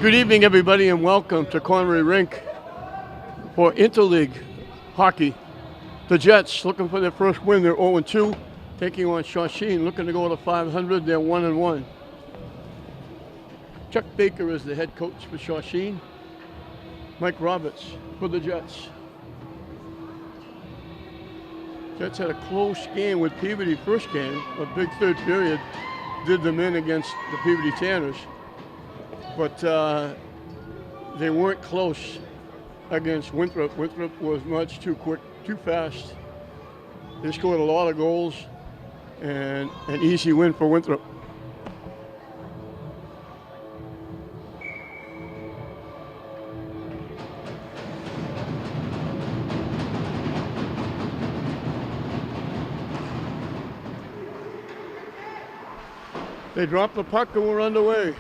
Good evening, everybody, and welcome to Connery Rink for Interleague Hockey. The Jets looking for their first win. They're 0-2, taking on Shawsheen, looking to go to 500. They're 1-1. Chuck Baker is the head coach for Shawsheen. Mike Roberts for the Jets. Jets had a close game with Peabody first game. A big third period did them in against the Peabody Tanners. But they weren't close against Winthrop. Winthrop was much too quick, too fast. They scored a lot of goals and an easy win for Winthrop. They dropped the puck and we're underway.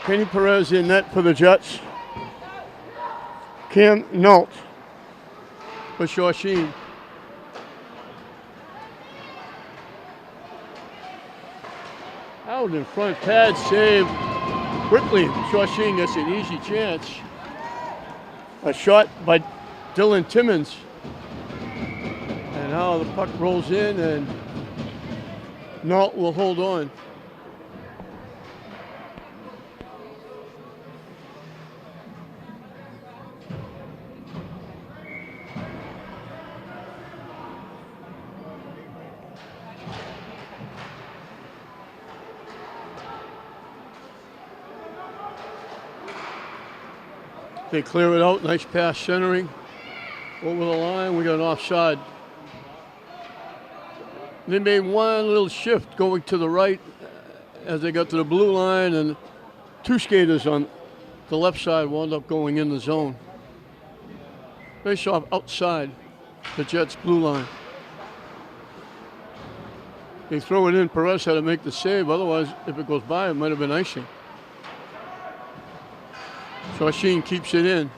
Kenny Perez in net for the Jets. Cam Nault for Shawsheen. Out in front, pad save. Quickly, Shawsheen gets an easy chance. A shot by Dylan Timmons. And now the puck rolls in and Nault will hold on. They clear it out, nice pass centering. Over the line, we got an offside. They made one little shift going to the right as they got to the blue line, and two skaters on the left side wound up going in the zone. Face off outside the Jets' blue line. They throw it in, Perez had to make the save, otherwise if it goes by it might have been icing. Shawsheen keeps it in.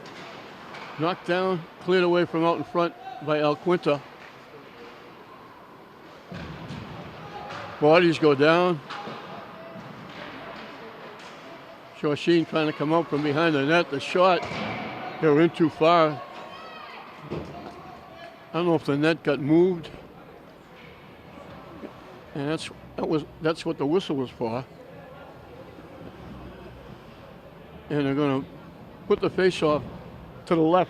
Knocked down, cleared away from out in front by Alquinta. Bodies go down. Shawsheen trying to come out from behind the net. The shot, they were in too far. I don't know if the net got moved. And that's what the whistle was for. And they're going to put the face-off to the left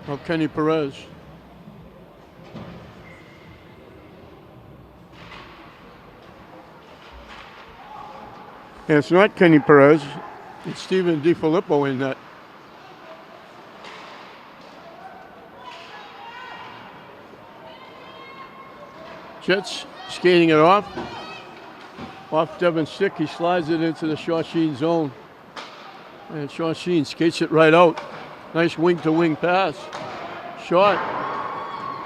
of Kenny Perez. And it's not Kenny Perez, it's Steven DiFilippo in that. Jets skating it off. Off Devin's stick, he slides it into the Shawsheen zone. And Shawsheen skates it right out. Nice wing-to-wing pass. Shot.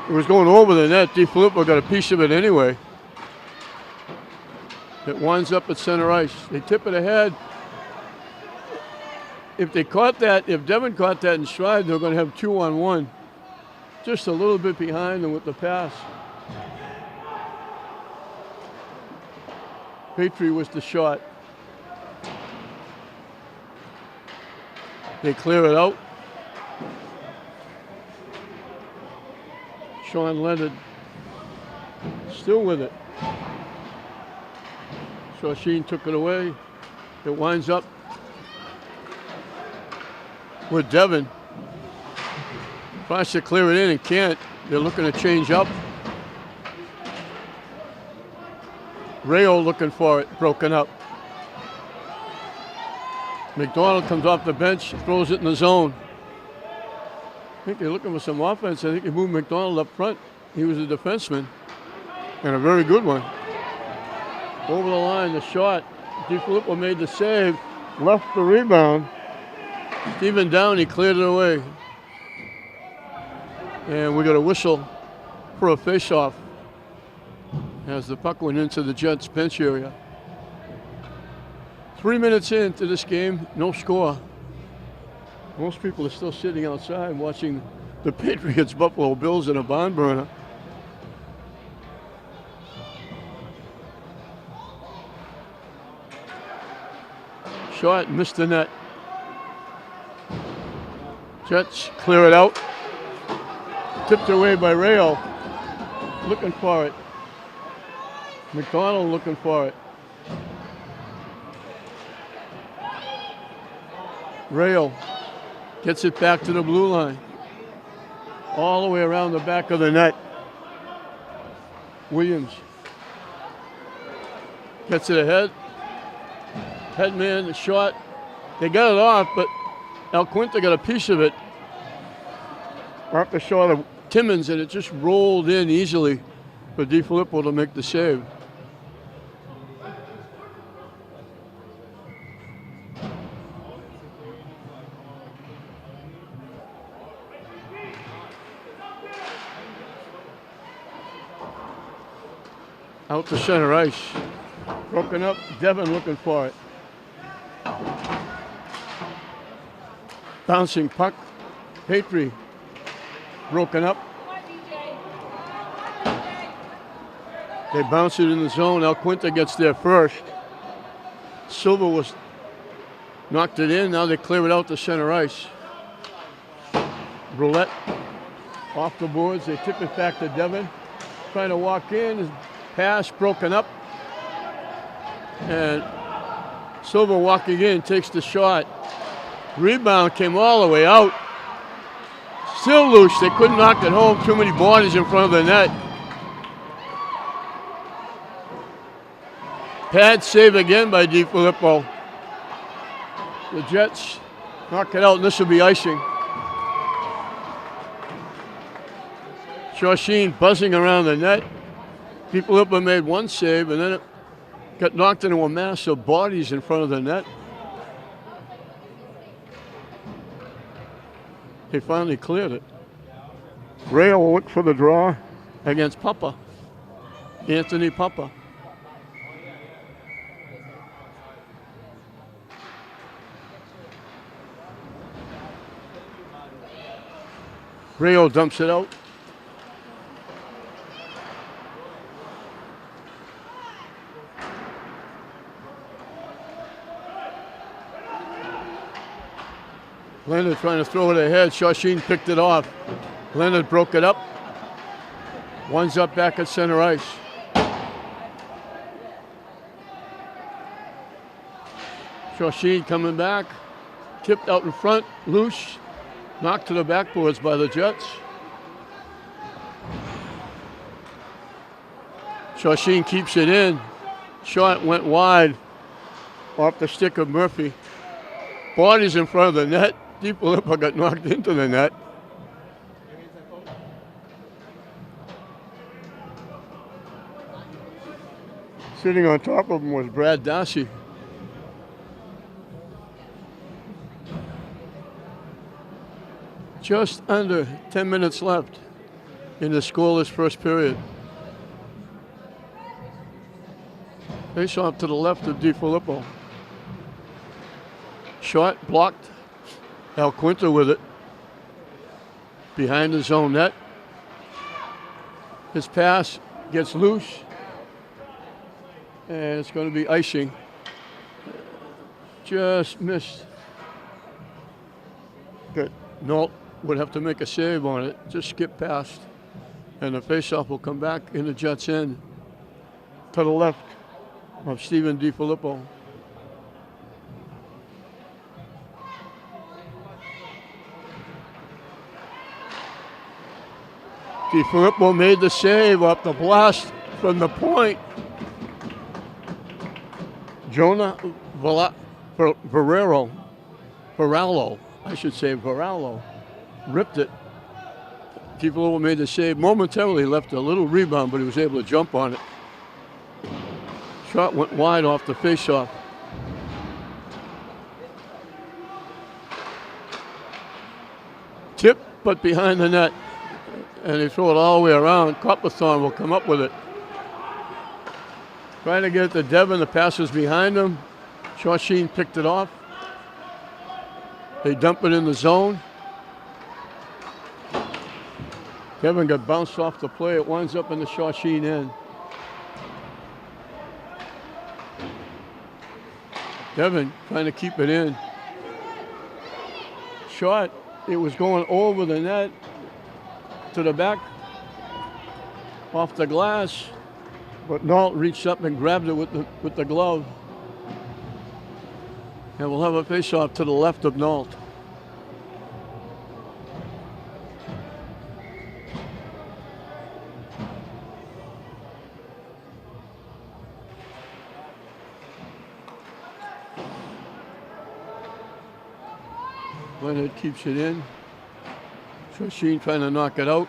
It was going over the net. DiFilippo got a piece of it anyway. It winds up at center ice. They tip it ahead. If they caught that, if Devin caught that in stride, they're going to have 2-on-1. Just a little bit behind them with the pass. Petrie was the shot. They clear it out. Sean Leonard still with it. Shawsheen took it away. It winds up with Devin. Tries to clear it in and can't. They're looking to change up. Rayo looking for it, broken up. McDonald comes off the bench, throws it in the zone. I think they're looking for some offense. I think they moved McDonald up front. He was a defenseman, and a very good one. Over the line, the shot. DiFilippo made the save, left the rebound. Steven Downey cleared it away. And we got a whistle for a face-off as the puck went into the Jets bench area. 3 minutes into this game, no score. Most people are still sitting outside watching the Patriots Buffalo Bills in a barn burner. Shot, missed the net. Jets clear it out. Tipped away by Rayo. Looking for it. McDonald looking for it. Rayo gets it back to the blue line. All the way around the back of the net. Williams gets it ahead. Headman, the shot. They got it off, but Alquinta got a piece of it. Off the shot of Timmons, and it just rolled in easily for DiFilippo to make the save. Out to center ice. Broken up. Devin looking for it. Bouncing puck. Patry. Broken up. They bounce it in the zone. Alquinta gets there first. Silva was knocked it in. Now they clear it out to center ice. Roulette off the boards. They tip it back to Devin. Trying to walk in. His pass broken up. And Silva walking in takes the shot. Rebound came all the way out. Still loose. They couldn't knock it home. Too many bodies in front of the net. Pad save again by DiFilippo. The Jets knock it out, and this will be icing. Shawsheen buzzing around the net. DiFilippo made one save, and then it got knocked into a mass of bodies in front of the net. He finally cleared it. Rayo will look for the draw against Papa. Anthony Papa. Rayo dumps it out. Leonard trying to throw it ahead. Shawsheen picked it off. Leonard broke it up. One's up back at center ice. Shawsheen coming back. Tipped out in front. Loose. Knocked to the backboards by the Jets. Shawsheen keeps it in. Shot went wide off the stick of Murphy. Bodies in front of the net. DiFilippo got knocked into the net. Sitting on top of him was Brad Darcy. Just under 10 minutes left in the scoreless first period. Face off to the left of DiFilippo. Shot blocked. Alquinta with it. Behind his own net. His pass gets loose. And it's going to be icing. Just missed. Good. Nolt would have to make a save on it. Just skip past. And the faceoff will come back in the Jets' end. To the left of Stephen DiFilippo. DiFilippo made the save off the blast from the point. Jonah Varallo, ripped it. DiFilippo made the save. Momentarily left a little rebound, but he was able to jump on it. Shot went wide off the faceoff. Tip, but behind the net. And they throw it all the way around. Copperthorne will come up with it. Trying to get it to Devin. The pass was behind him. Shawsheen picked it off. They dump it in the zone. Devin got bounced off the play. It winds up in the Shawsheen end. Devin trying to keep it in. Shot. It was going over the net to the back, off the glass, but Nault reached up and grabbed it with the glove. And we'll have a face-off to the left of Nault. Lynn keeps it in. Shawsheen trying to knock it out.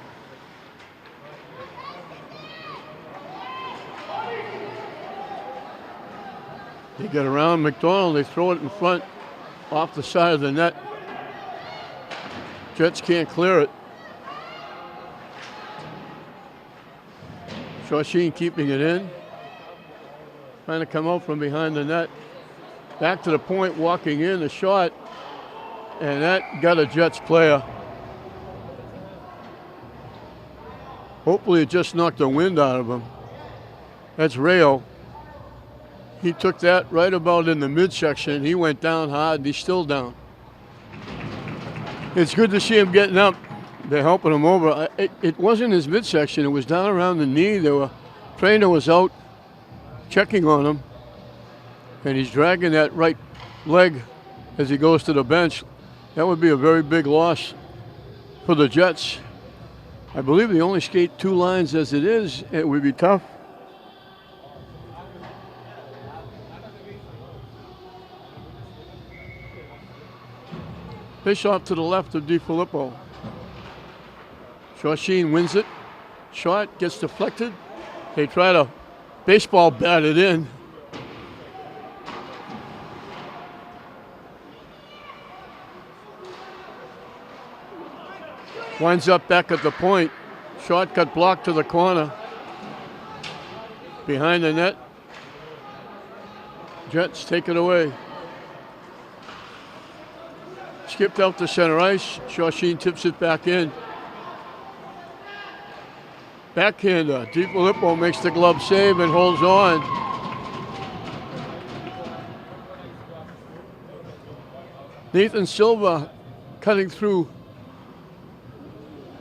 They get around McDonald. They throw it in front off the side of the net. Jets can't clear it. Shawsheen keeping it in. Trying to come out from behind the net. Back to the point, walking in, the shot. And that got a Jets player. Hopefully it just knocked the wind out of him. That's Rayo. He took that right about in the midsection. He went down hard and he's still down. It's good to see him getting up. They're helping him over. It wasn't his midsection. It was down around the knee. Trainer was out checking on him. And he's dragging that right leg as he goes to the bench. That would be a very big loss for the Jets. I believe they only skate 2 lines as it is. It would be tough. Fish off to the left of DiFilippo. Shawsheen wins it. Shot gets deflected. They try to baseball bat it in. Winds up back at the point. Shot got blocked to the corner. Behind the net. Jets take it away. Skipped out to center ice. Shawsheen tips it back in. Backhander. DiFilippo makes the glove save and holds on. Nathan Silva cutting through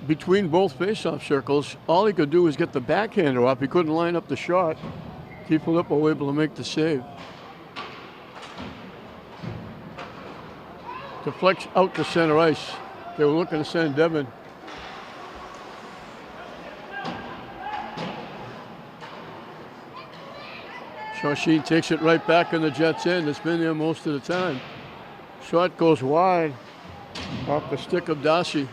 between both face-off circles. All he could do was get the backhander up. He couldn't line up the shot. DiFilippo able to make the save. Deflects out to center ice. They were looking to send Devin. Shawsheen takes it right back in the Jets' end. It's been there most of the time. Shot goes wide off the stick of Darcy.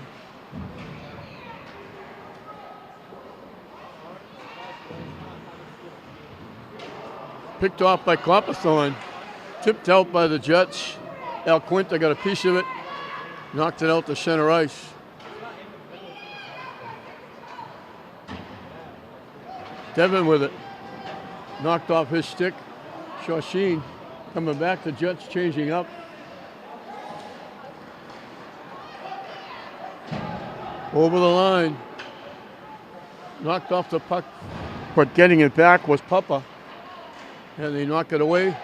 Picked off by Copperthorne. Tipped out by the Jets. Al Quinta got a piece of it. Knocked it out to center ice. Devin with it. Knocked off his stick. Shawsheen coming back. The Jets changing up. Over the line. Knocked off the puck. But getting it back was Puppa. And they knock it away.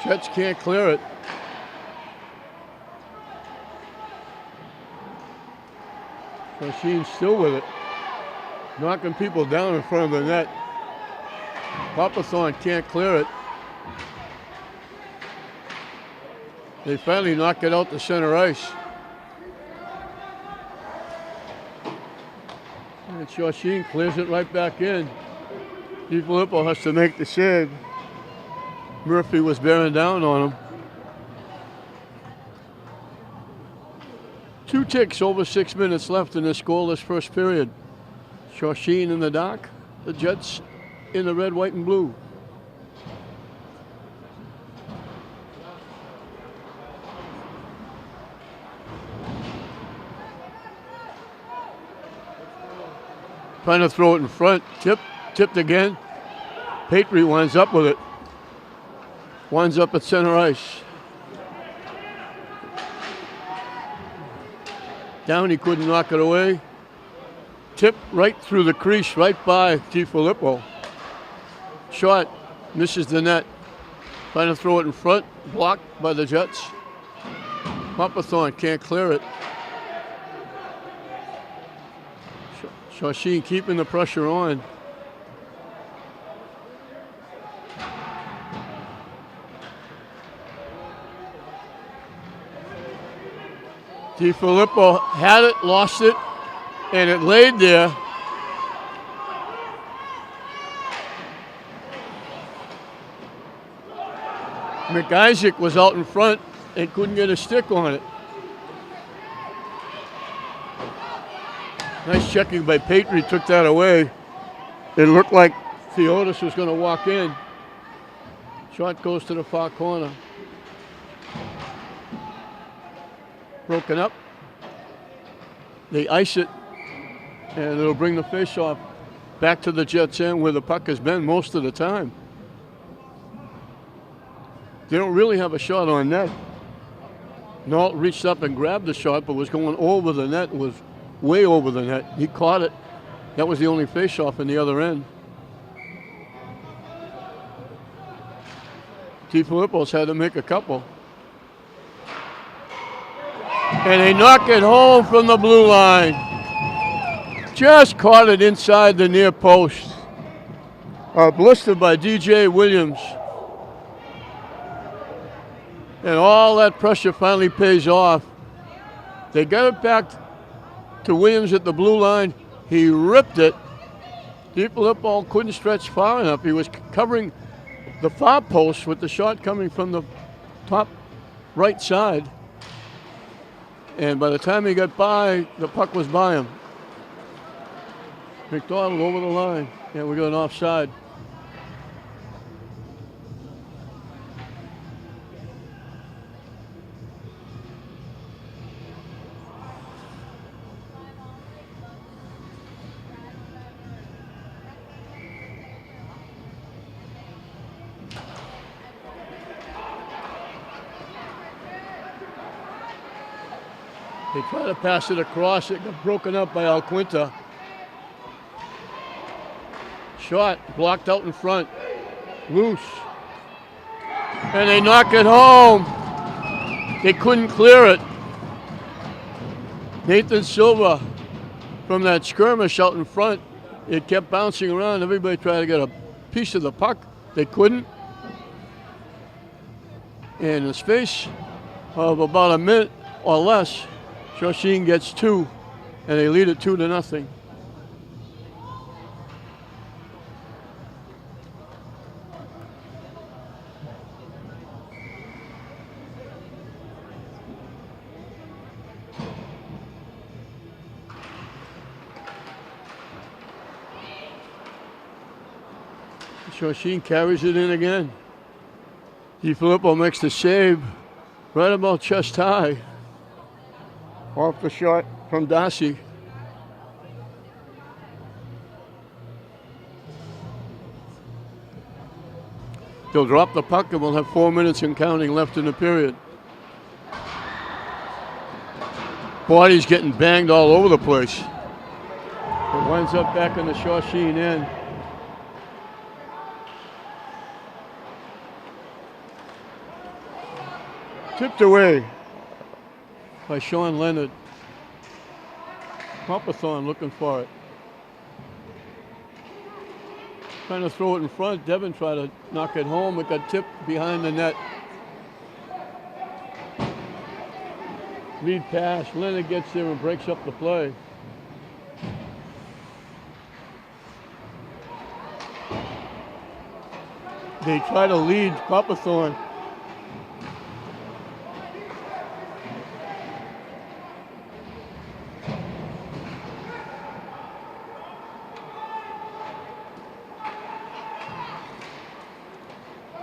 Jets can't clear it. Shawsheen still with it. Knocking people down in front of the net. Copperthorne can't clear it. They finally knock it out to center ice. And Shawsheen clears it right back in. DiFilippo has to make the save. Murphy was bearing down on him. 2 ticks, over 6 minutes left in this scoreless first period. Shawsheen in the dark, the Jets in the red, white, and blue. Trying to throw it in front, tipped again. Patry winds up with it. Winds up at center ice. Downey couldn't knock it away. Tip right through the crease, right by DiFilippo. Shot, misses the net. Trying to throw it in front, blocked by the Jets. Hopperthorne can't clear it. Shawsheen keeping the pressure on. DiFilippo had it, lost it, and it laid there. McIsaac was out in front and couldn't get a stick on it. Nice checking by Patry, took that away. It looked like Theodis was going to walk in. Shot goes to the far corner. Broken up. They ice it, and it'll bring the face-off back to the Jets end where the puck has been most of the time. They don't really have a shot on net. Nault reached up and grabbed the shot, but was going over the net, was way over the net. He caught it. That was the only face-off in the other end. DiFilippo's had to make a couple. And they knock it home from the blue line. Just caught it inside the near post. A blister by DJ Williams. And all that pressure finally pays off. They got it back to Williams at the blue line. He ripped it. DiFilippo couldn't stretch far enough. He was covering the far post with the shot coming from the top right side. And by the time he got by, the puck was by him. McDonald over the line. Yeah, we got an offside. They try to pass it across. It got broken up by Alquinta. Shot blocked out in front. Loose. And they knock it home. They couldn't clear it. Nathan Silva from that skirmish out in front. It kept bouncing around. Everybody tried to get a piece of the puck. They couldn't. In the space of about a minute or less, Shawsheen gets two, and they lead it 2-0. Shawsheen carries it in again. DiFilippo makes the save right about chest high. Off the shot from Darcy. They'll drop the puck and we'll have 4 minutes and counting left in the period. Body's getting banged all over the place. It winds up back in the Shawsheen end. Tipped away by Sean Leonard. Hopperthorne looking for it. Trying to throw it in front. Devin tried to knock it home. It got tipped behind the net. Lead pass. Leonard gets there and breaks up the play. They try to lead Hopperthorne.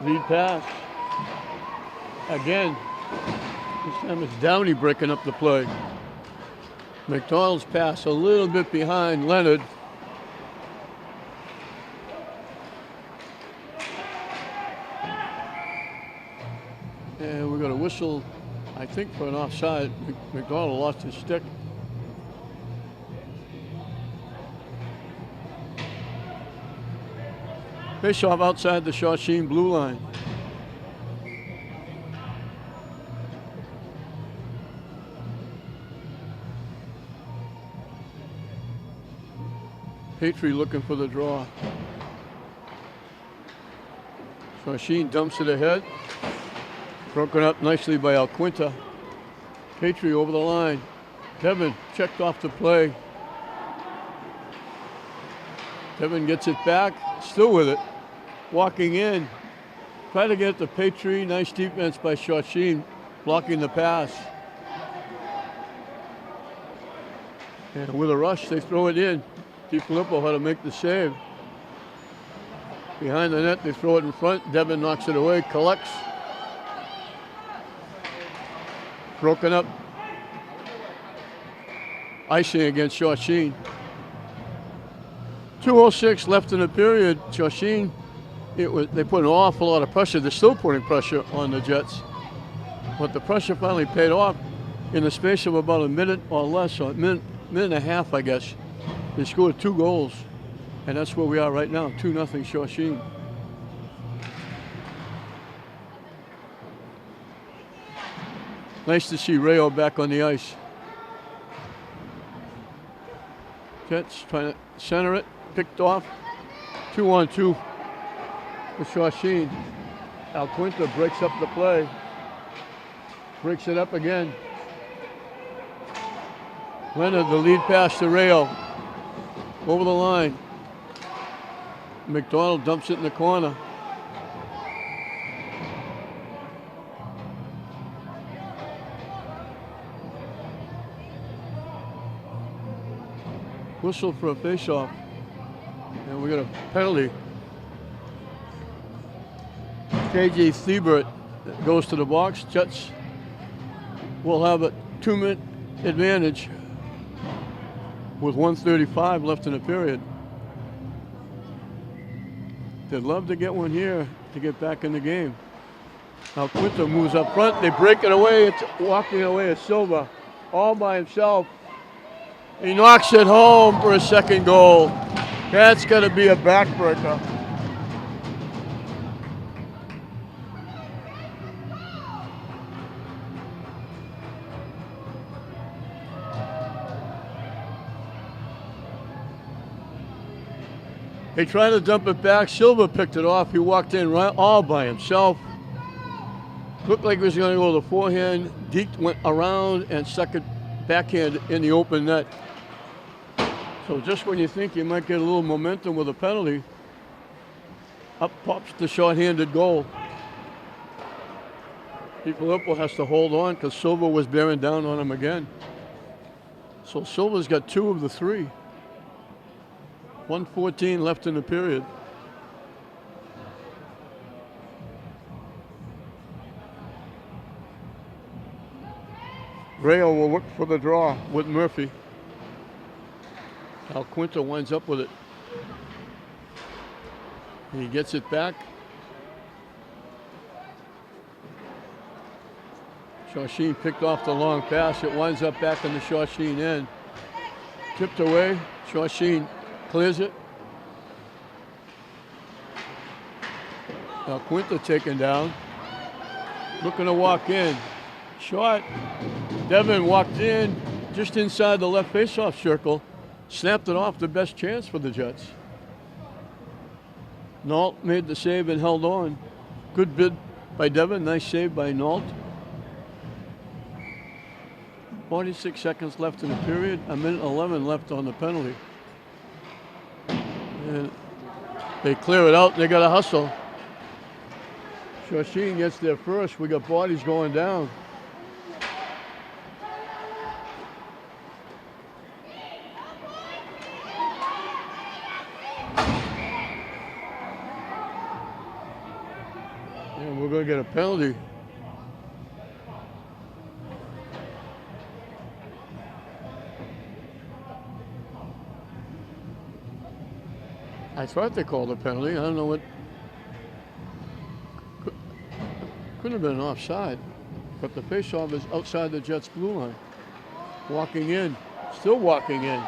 Lead pass. Again. This time it's Downey breaking up the play. McDonald's pass a little bit behind Leonard. And we're going to whistle, I think, for an offside. McDonald lost his stick. Face-off outside the Shawsheen blue line. Petrie looking for the draw. Shawsheen dumps it ahead. Broken up nicely by Alquinta. Petrie over the line. Devin checked off the play. Devin gets it back, still with it. Walking in. Try to get it to Petrie. Nice defense by Shawsheen, blocking the pass. And with a rush, they throw it in. DiFilippo had to make the save. Behind the net, they throw it in front. Devin knocks it away, collects. Broken up. Icing against Shawsheen. 2:06 left in the period. Shawsheen, they put an awful lot of pressure. They're still putting pressure on the Jets. But the pressure finally paid off in the space of about a minute or less, or a minute and a half, I guess. They scored 2 goals, and that's where we are right now, 2-0 Shawsheen. Nice to see Rayo back on the ice. Jets trying to center it, picked off. 2-on-2 with Shawsheen. Alquinta breaks up the play. Breaks it up again. Leonard, the lead pass to Rayo. Over the line. McDonald dumps it in the corner. Whistle for a face-off. And we got a penalty. KJ Thiebert goes to the box. Jets will have a 2-minute advantage with 1:35 left in the period. They'd love to get one here to get back in the game. Now Quinto moves up front. They break it away. It's walking away at Silva all by himself. He knocks it home for a second goal. That's got to be a backbreaker. They tried to dump it back. Silva picked it off. He walked in right all by himself. Looked like he was going to go to the forehand. Deke went around and stuck it backhand in the open net. So just when you think you might get a little momentum with a penalty, up pops the short-handed goal. DiFilippo has to hold on because Silva was bearing down on him again. So Silva's got 2 of the 3. 1:14 left in the period. Rayo will look for the draw with Murphy. Alquinta winds up with it. He gets it back. Shawsheen picked off the long pass. It winds up back in the Shawsheen end. Tipped away. Shawsheen clears it. Alquinta taken down. Looking to walk in. Shot. Devin walked in just inside the left faceoff circle. Snapped it off, the best chance for the Jets. Nault made the save and held on. Good bid by Devin. Nice save by Nault. 46 seconds left in the period. 1:11 left on the penalty. And they clear it out. They got to hustle. Shawsheen gets there first. We got bodies going down. And we're going to get a penalty. I thought they called a penalty. I don't know what. Couldn't have been an offside, but the faceoff is outside the Jets' blue line. Walking in, still walking in.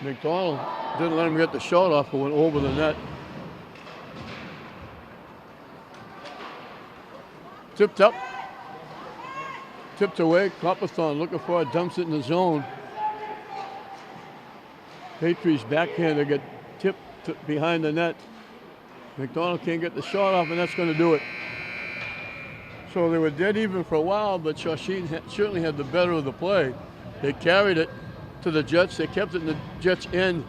McDonald didn't let him get the shot off, but went over the net. Tipped up. Tipped away. Copperthorne looking for it. Dumps it in the zone. Patriots backhander get tipped behind the net. McDonald can't get the shot off, and that's going to do it. So they were dead even for a while, but Shawsheen certainly had the better of the play. They carried it to the Jets. They kept it in the Jets' end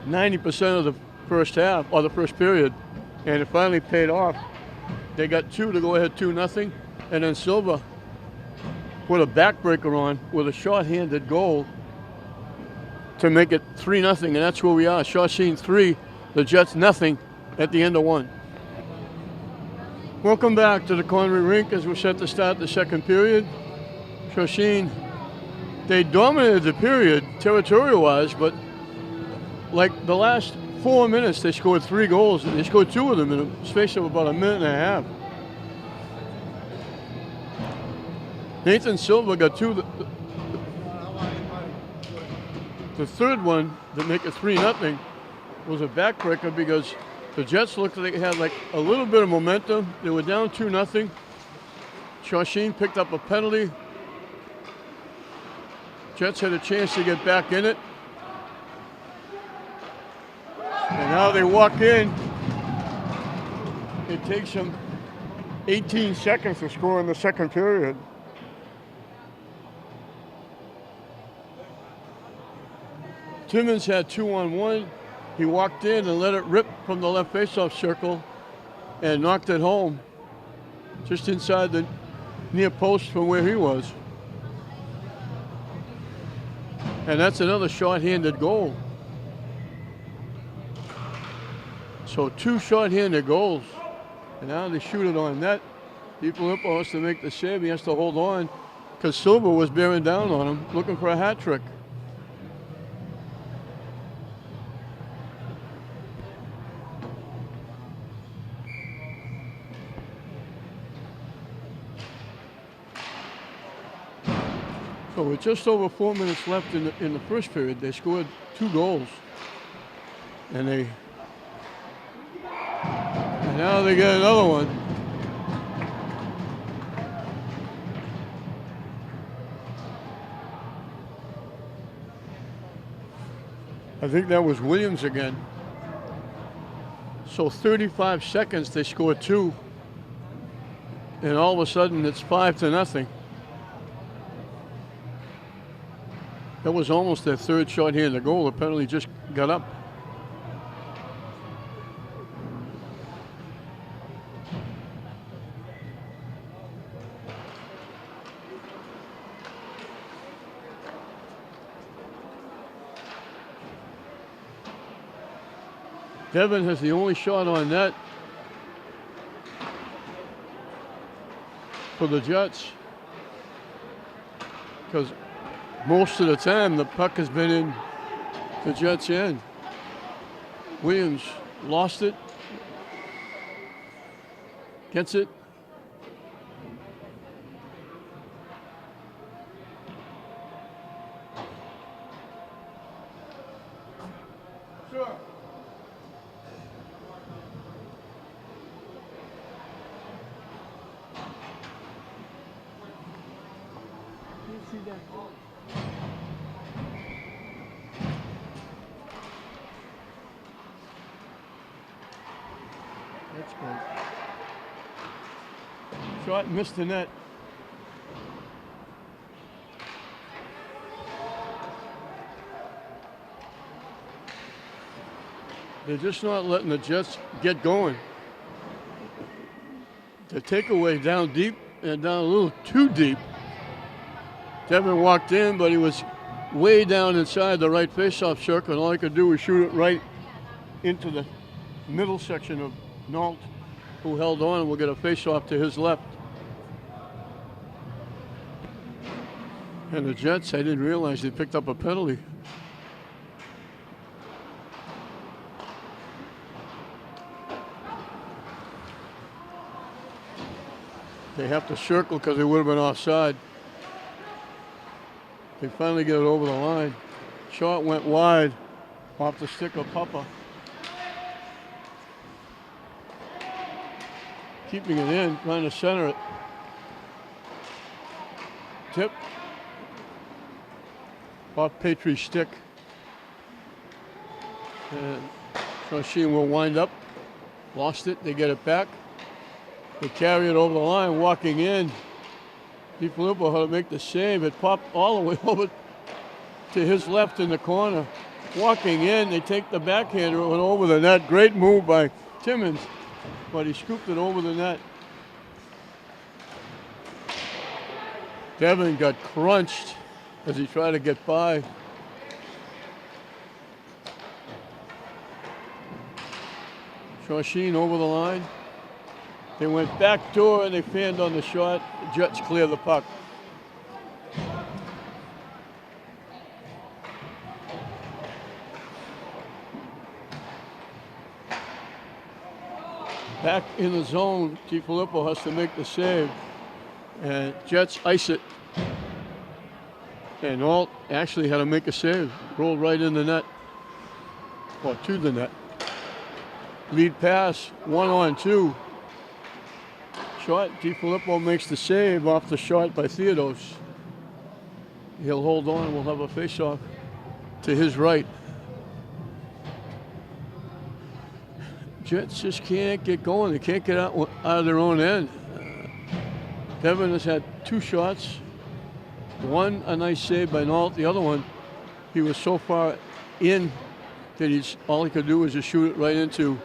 90% of the first half, or the first period, and it finally paid off. They got two to go ahead 2-0, and then Silva put a backbreaker on with a short-handed goal to make it 3-0, and that's where we are. Shawsheen 3, the Jets nothing at the end of 1. Welcome back to the Conway Rink as we're set to start the second period. Shawsheen, they dominated the period territorial-wise, but like the last 4 minutes, they scored 3 goals, and they scored 2 of them in a space of about a minute and a half. Nathan Silva got 2. The third one to make it 3-0 was a backbreaker because the Jets looked like they had like a little bit of momentum. They were down 2-0. Shawsheen picked up a penalty. Jets had a chance to get back in it. And now they walk in. It takes them 18 seconds to score in the second period. Timmons had 2-on-1. He walked in and let it rip from the left faceoff circle and knocked it home just inside the near post from where he was. And that's another short-handed goal. So 2 short-handed goals. And now they shoot it on net. DiFilippo has to make the save. He has to hold on because Silva was bearing down on him, looking for a hat trick. So with just over 4 minutes left in the first period, they scored 2 goals. And now they get another one. I think that was Williams again. So 35 seconds, they scored 2. And all of a sudden, it's 5-0. That was almost their third short-handed goal. The penalty just got up. Devin has the only shot on net for the Jets because most of the time the puck has been in the Jets' end. Williams lost it, gets it. Sure. See that? That's great. Shot missed the net. They're just not letting the Jets get going. The takeaway down deep and down a little too deep. Devin walked in, but he was way down inside the right faceoff circle, and all he could do was shoot it right into the middle section of Nault, who held on and will get a faceoff to his left. And the Jets, I didn't realize they picked up a penalty. They have to circle because they would have been offside. They finally get it over the line. Shot went wide off the stick of Papa. keeping it in, trying to center it. Tip. Off Patrie's stick. And Shawsheen will wind up. Lost it. They get it back. They carry it over the line, walking in. DiFilippo had to make the save. It popped all the way over to his left in the corner. Walking in, they take the backhander. It went over the net. Great move by Timmons, but he scooped it over the net. Devin got crunched as he tried to get by. Shawsheen over the line. They went back door and they fanned on the shot. The Jets clear the puck. Back in the zone, DiFilippo has to make the save. And Jets ice it. And Alt actually had to make a save. Rolled right in the net. Or to the net. Lead pass, 1-on-2. Shot, DiFilippo makes the save off the shot by Theodos. He'll hold on, we'll have a face-off to his right. Jets just can't get going. They can't get out of their own end. Devin has had 2 shots. One, a nice save by Nault. The other one, he was so far in that all he could do was just shoot it right into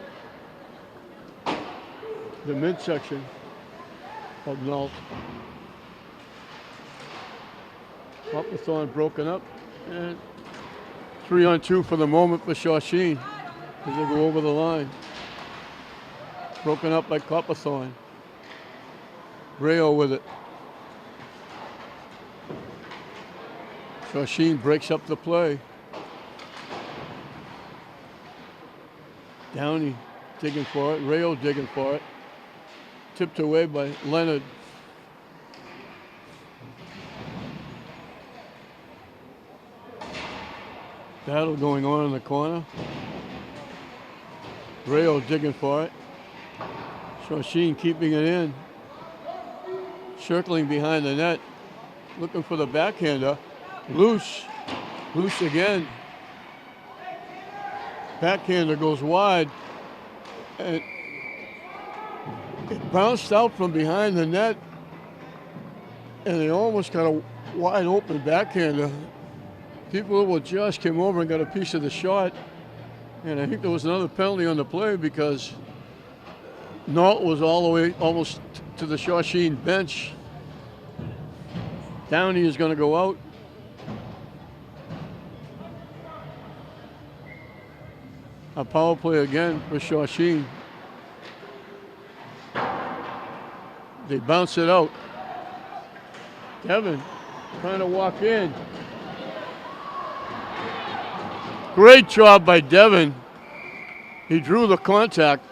the midsection of Nault. Copperthorne broken up. And 3-on-2 for the moment for Shawsheen as they go over the line. Broken up by Copperthorne. Rayo with it. Shawsheen breaks up the play. Downey digging for it. Rayo digging for it. Tipped away by Leonard. Battle going on in the corner. Rayo digging for it. Shawsheen keeping it in. Circling behind the net. Looking for the backhander. Loose. Loose again. Backhander goes wide. And it bounced out from behind the net. And they almost got a wide open backhander. People just came over and got a piece of the shot. And I think there was another penalty on the play because Nault was all the way almost to the Shawsheen bench. Downey is going to go out. A power play again for Shawsheen. They bounce it out. Devin trying to walk in. Great job by Devin. He drew the contact.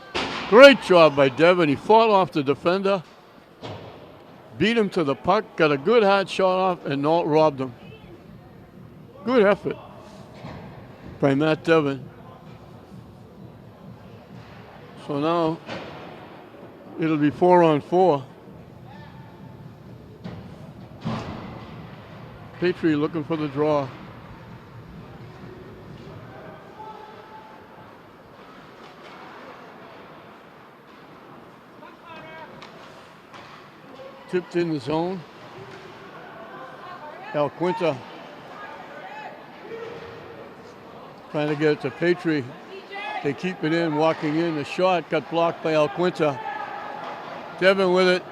Great job by Devin. He fought off the defender. Beat him to the puck. Got a good hard shot off and Nault robbed him. Good effort by Matt Devin. So now it'll be 4-on-4. Petrie looking for the draw. Tipped in the zone. Alquinta trying to get it to Petrie. They keep it in, walking in. The shot got blocked by Alquinta. Devin with it.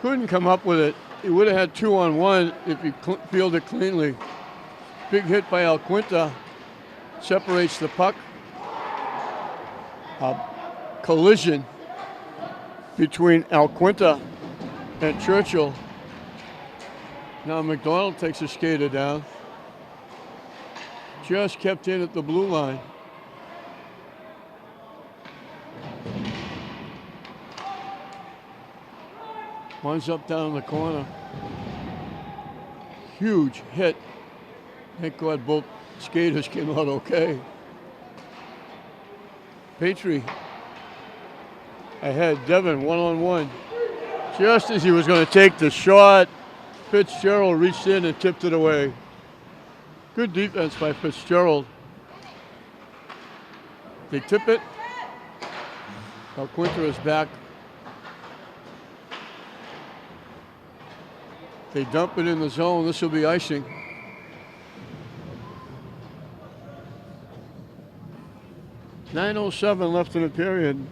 Couldn't come up with it. He would have had 2-on-1 if he fielded cleanly. Big hit by Alquinta. Separates the puck. A collision between Alquinta and Churchill. Now McDonald takes a skater down. Just kept in at the blue line. One's up down the corner. Huge hit. Thank God both skaters came out okay. Petrie ahead. Devin, one-on-one. Just as he was going to take the shot, Fitzgerald reached in and tipped it away. Good defense by Fitzgerald. They tip it. Now Quinter is back. They dump it in the zone. This will be icing. .907 left in the period.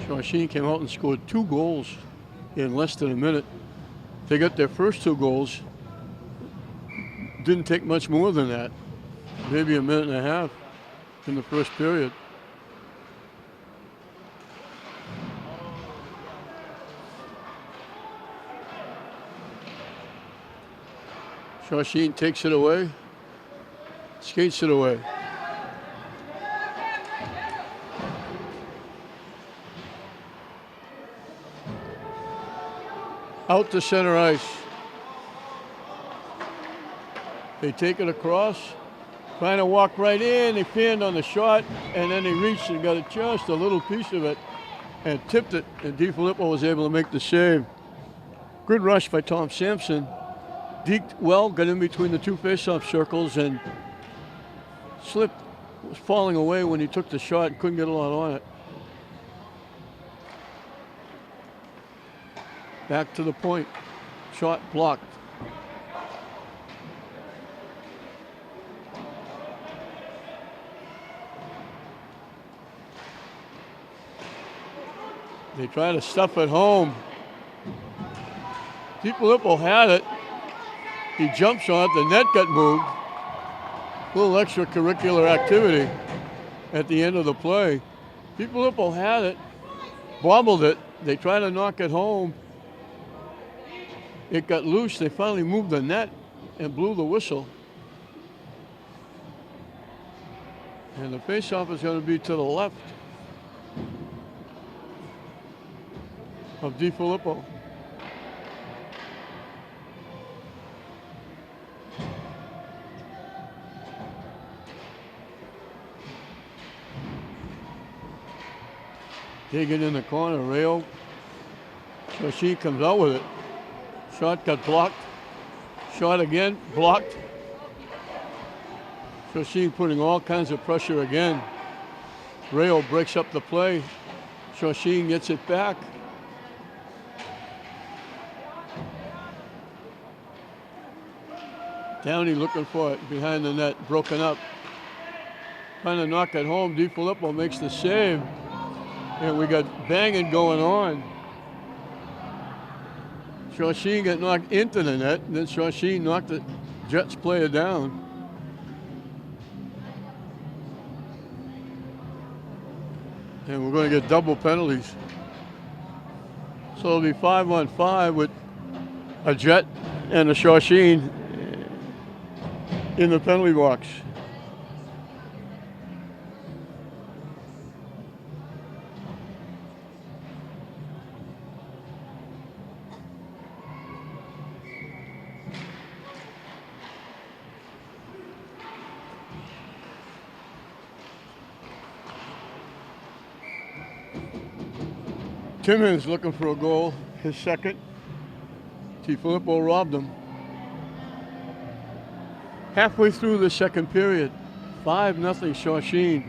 Shawsheen came out and scored 2 goals in less than a minute. They got their first 2 goals. Didn't take much more than that. Maybe a minute and a half in the first period. Shawsheen takes it away, skates it away. Out to center ice. They take it across, trying to walk right in. They pinned on the shot, and then they reached and got just a little piece of it and tipped it, and DiFilippo was able to make the save. Good rush by Tom Sampson. Deked well, got in between the 2 face-off circles and slipped, was falling away when he took the shot and couldn't get a lot on it. Back to the point, shot blocked. They try to stuff it home. DiFilippo had it. He jumps on it, the net got moved. A little extracurricular activity at the end of the play. DiFilippo had it, bobbled it. They tried to knock it home. It got loose. They finally moved the net and blew the whistle. And the faceoff is going to be to the left of DiFilippo. Digging in the corner, Rayo. Shawsheen comes out with it. Shot got blocked. Shot again, blocked. Shawsheen putting all kinds of pressure again. Rayo breaks up the play. Shawsheen gets it back. Downey looking for it behind the net, broken up. Trying to knock it home. DiFilippo makes the save. And we got banging going on. Shawsheen got knocked into the net, and then Shawsheen knocked the Jets player down. And we're going to get double penalties. So it'll be 5-on-5 with a Jet and a Shawsheen in the penalty box. Timmons looking for a goal, his second. DiFilippo robbed him. Halfway through the second period, 5-0 Shawsheen.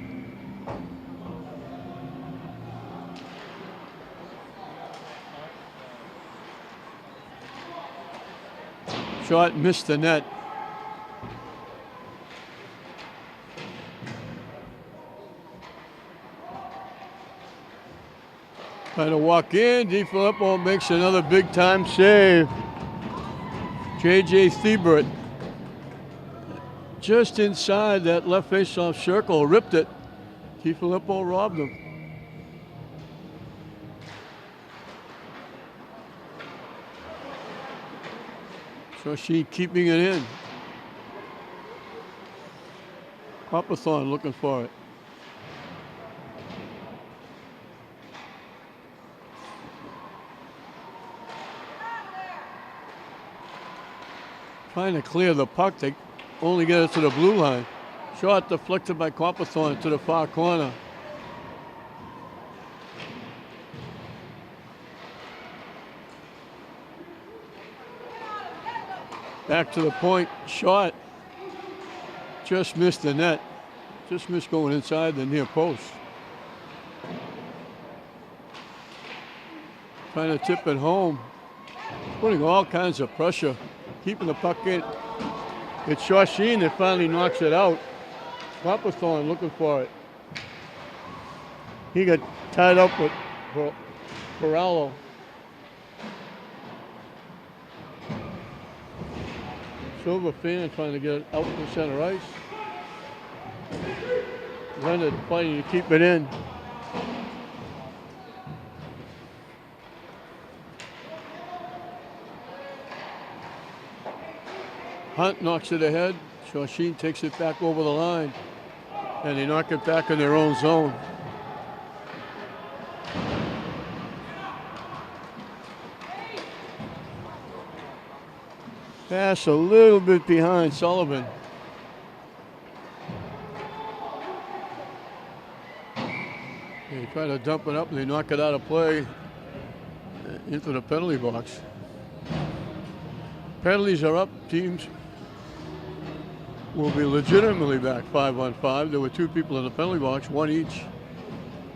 Shot missed the net. Trying to walk in, DiFilippo makes another big time save. J.J. Thiebert just inside that left face-off circle, ripped it. DiFilippo robbed him. Shawsheen keeping it in. Papathon looking for it. Trying to clear the puck. They only get it to the blue line. Shot deflected by Copperthorne to the far corner. Back to the point. Shot. Just missed the net. Just missed going inside the near post. Trying to tip it home. Putting all kinds of pressure. Keeping the puck in. It's Shawsheen that finally knocks it out. Copperthorne looking for it. He got tied up with Corallo. Silver fan trying to get it out to center ice. Leonard fighting to keep it in. Hunt knocks it ahead. Shawsheen takes it back over the line. And they knock it back in their own zone. Pass a little bit behind Sullivan. They try to dump it up and they knock it out of play into the penalty box. Penalties are up. Teams will be legitimately back 5-on-5. There were two people in the penalty box, one each.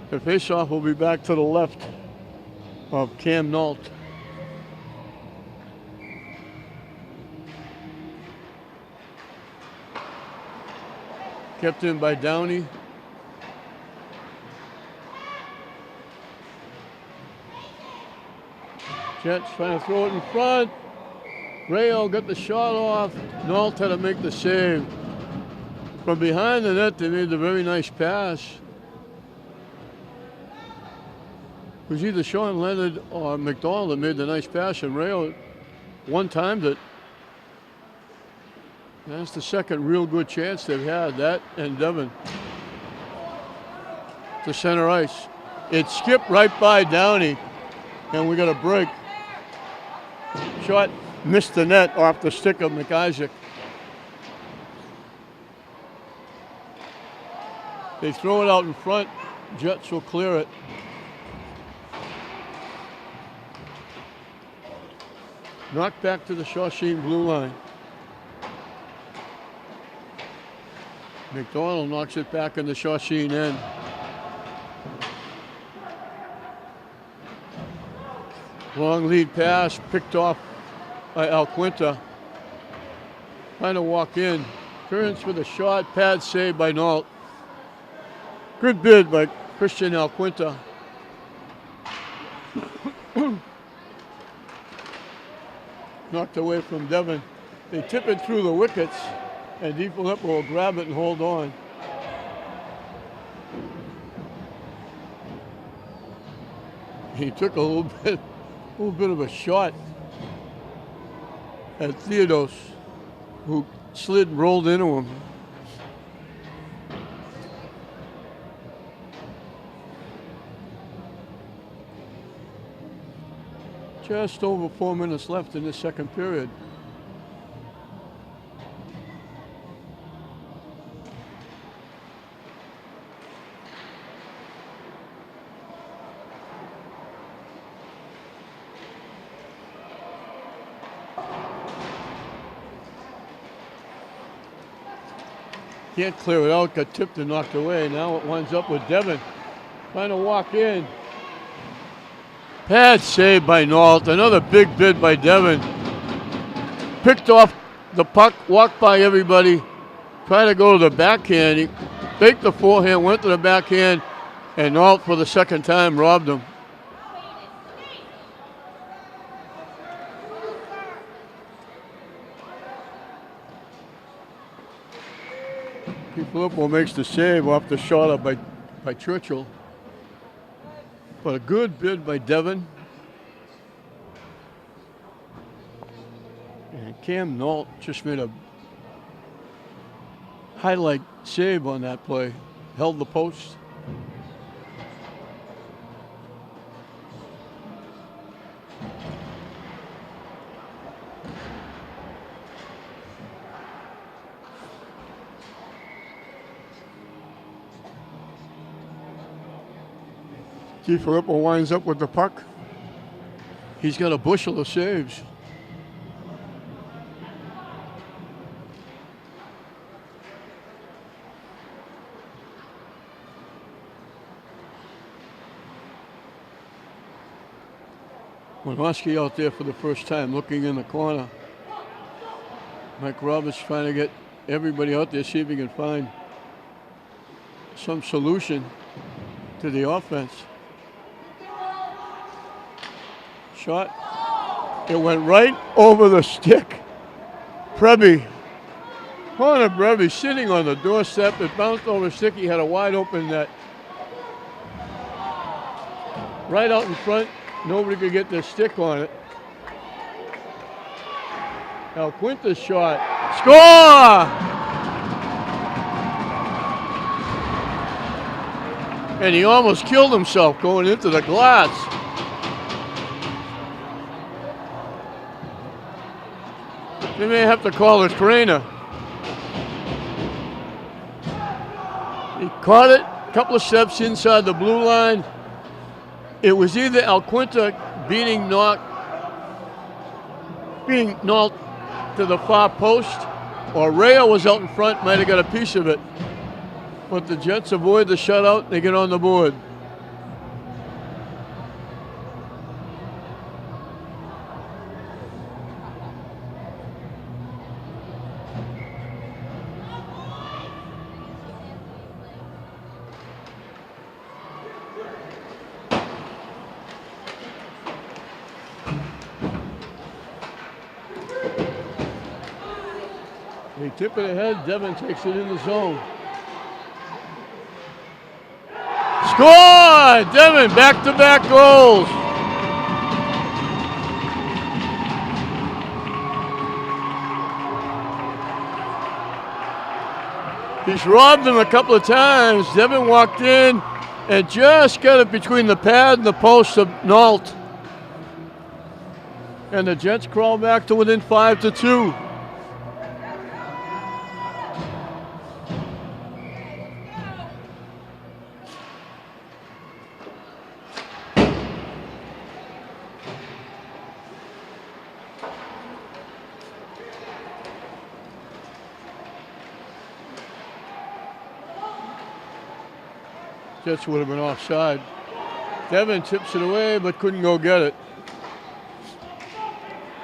The faceoff will be back to the left of Cam Nault. Kept in by Downey. Jets trying to throw it in front. Rayo got the shot off. Nault had to make the save. From behind the net, they made a very nice pass. It was either Sean Leonard or McDonald that made the nice pass, and Rayo one-timed it. That's the second real good chance they've had, that and Devon. To center ice. It skipped right by Downey, and we got a break. Shot missed the net off the stick of McIsaac. They throw it out in front. Jets will clear it. Knocked back to the Shawsheen blue line. McDonald knocks it back in the Shawsheen end. Long lead pass picked off by Alquinta. Trying to walk in. Turns for the shot. Pad saved by Nault. Good bid by Christian Alquinta. Knocked away from Devon. They tip it through the wickets, and DiFilippo will grab it and hold on. He took a little bit of a shot at Theodos, who slid and rolled into him. Just over 4 minutes left in the second period. Can't clear it out, got tipped and knocked away. Now it winds up with Devon. Trying to walk in. Pad saved by Nault. Another big bid by Devon. Picked off the puck, walked by everybody. Tried to go to the backhand. He faked the forehand, went to the backhand, and Nault for the second time robbed him. DiFilippo makes the save off the shot up by Churchill. But a good bid by Devon. And Cam Nault just made a highlight save on that play. Held the post. DiFilippo winds up with the puck. He's got a bushel of saves. Winoski out there for the first time, looking in the corner. Mike Roberts trying to get everybody out there, see if he can find some solution to the offense. Shot. It went right over the stick. Preby. Connor Preby sitting on the doorstep. It bounced over the stick. He had a wide open net. Right out in front. Nobody could get their stick on it. Alquinta's shot. Score! And he almost killed himself going into the glass. They may have to call a trainer. He caught it, a couple of steps inside the blue line. It was either Alquinta being knocked to the far post, or Rayo was out in front, might have got a piece of it. But the Jets avoid the shutout, they get on the board. They tip it ahead, Devin takes it in the zone. Score! Devin, back-to-back goals. He's robbed him a couple of times. Devin walked in and just got it between the pad and the post of Nault. And the Jets crawl back to within 5-2. Jets would have been offside. Devin tips it away, but couldn't go get it.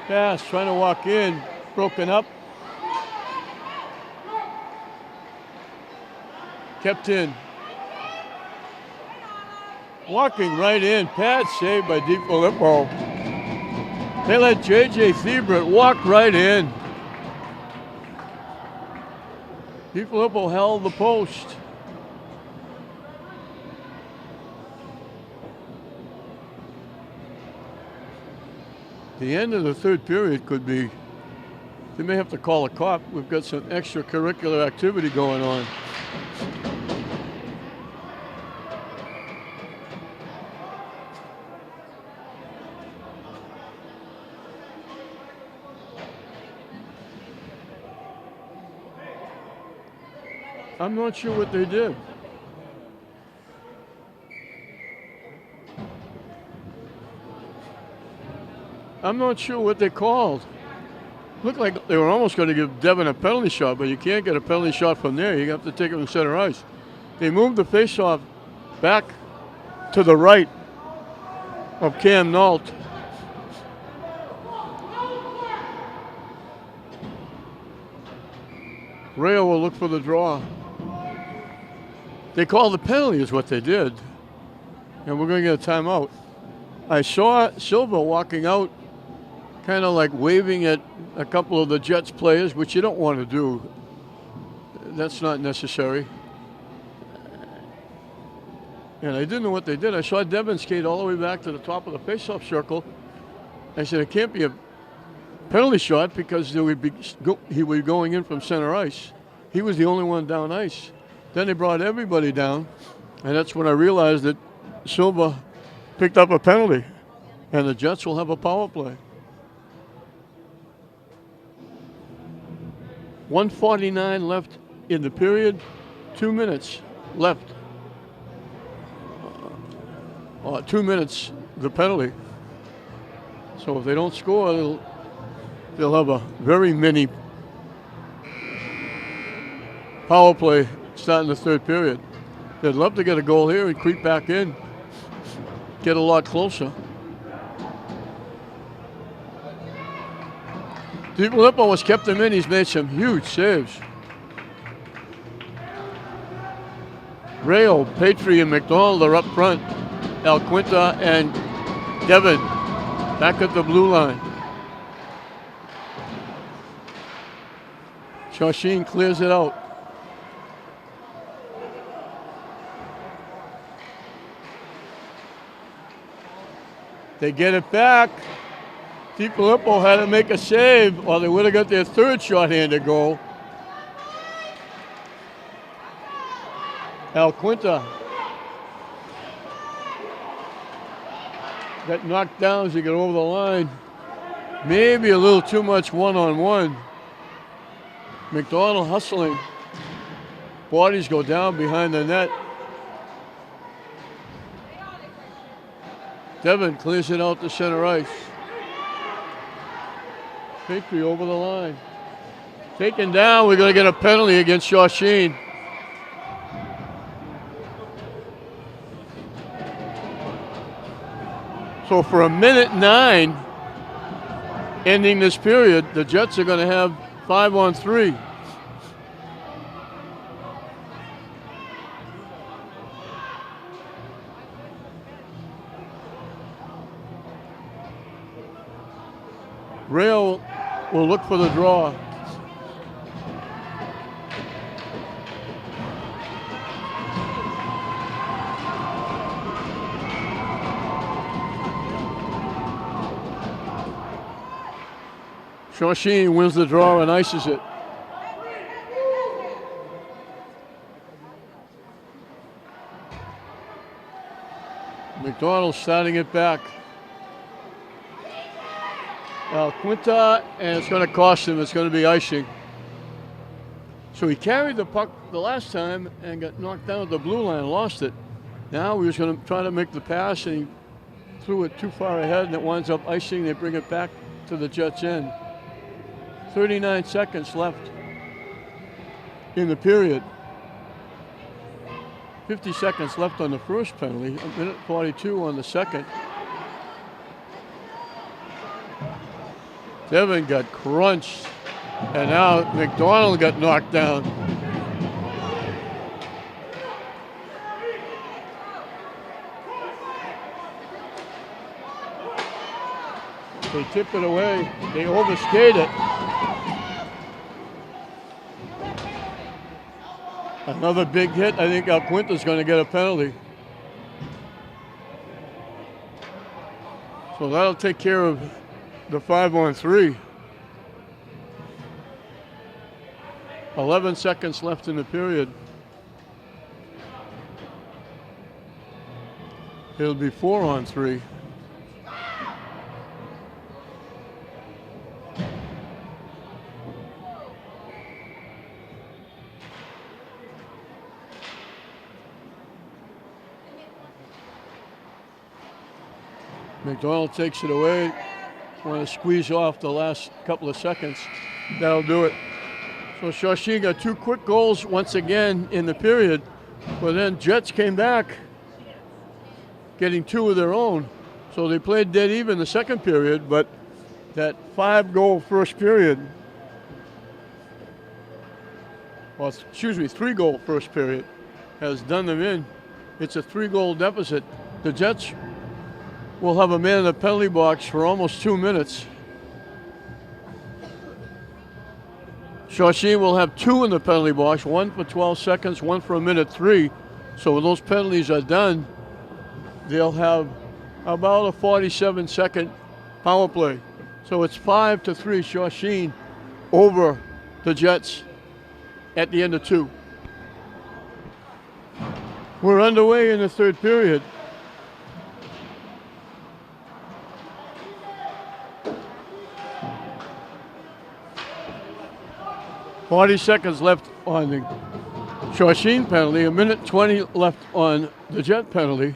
Pass, trying to walk in, broken up. Kept in. Walking right in, pad saved by DiFilippo. They let J.J. Thiebert walk right in. DiFilippo held the post. The end of the third period could be, they may have to call a cop. We've got some extracurricular activity going on. I'm not sure what they did. I'm not sure what they called. Looked like they were almost going to give Devin a penalty shot, but you can't get a penalty shot from there. You have to take it from center ice. They moved the faceoff back to the right of Cam Nault. Rayo will look for the draw. They called the penalty is what they did. And we're going to get a timeout. I saw Silva walking out, kind of like waving at a couple of the Jets players, which you don't want to do. That's not necessary. And I didn't know what they did. I saw Devin skate all the way back to the top of the faceoff circle. I said, it can't be a penalty shot because he would be going in from center ice. He was the only one down ice. Then they brought everybody down, and that's when I realized that Silva picked up a penalty, and the Jets will have a power play. 1:49 left in the period, 2 minutes left. 2 minutes, the penalty. So if they don't score, they'll have a very mini power play starting the third period. They'd love to get a goal here and creep back in, get a lot closer. DiFilippo has kept him in. He's made some huge saves. Rayo, Patry, and McDonald are up front. Alquinta and Devon back at the blue line. Shawsheen clears it out. They get it back. DiFilippo had to make a save, or they would have got their third shorthanded goal. Alquinta got knocked down as he got over the line. Maybe a little too much one-on-one. McDonald hustling. Bodies go down behind the net. Devon clears it out to center ice. Patry over the line. Taken down, we're going to get a penalty against Shawsheen. So for a minute 9, ending this period, the Jets are going to have 5-on-3. Rail will look for the draw. Shawsheen wins the draw and ices it. McDonald starting it back. Alquinta, and it's going to cost him. It's going to be icing. So he carried the puck the last time and got knocked down at the blue line, lost it. Now he was going to try to make the pass, and he threw it too far ahead, and it winds up icing. They bring it back to the Jets' end. 39 seconds left in the period. 50 seconds left on the first penalty, a minute 42 on the second. Devon got crunched, and now McDonald got knocked down. They tip it away. They overskate it. Another big hit. I think Alquinta's going to get a penalty. So that'll take care of the 5-on-3. 11 seconds left in the period. It'll be 4-on-3. McDonald takes it away. Want to squeeze off the last couple of seconds. That'll do it. So Shawsheen got 2 quick goals once again in the period, but then Jets came back, getting 2 of their own. So they played dead even the second period, but that 5-goal first period, well, excuse me, 3-goal first period has done them in. It's a 3-goal deficit. The Jets will have a man in the penalty box for almost 2 minutes. Shawsheen will have 2 in the penalty box, 1 for 12 seconds, 1 for a minute 3. So when those penalties are done, they'll have about a 47-second power play. So it's 5-3 Shawsheen over the Jets at the end of 2. We're underway in the third period. .40 seconds left on the Shawsheen penalty, a minute 20 left on the Jet penalty.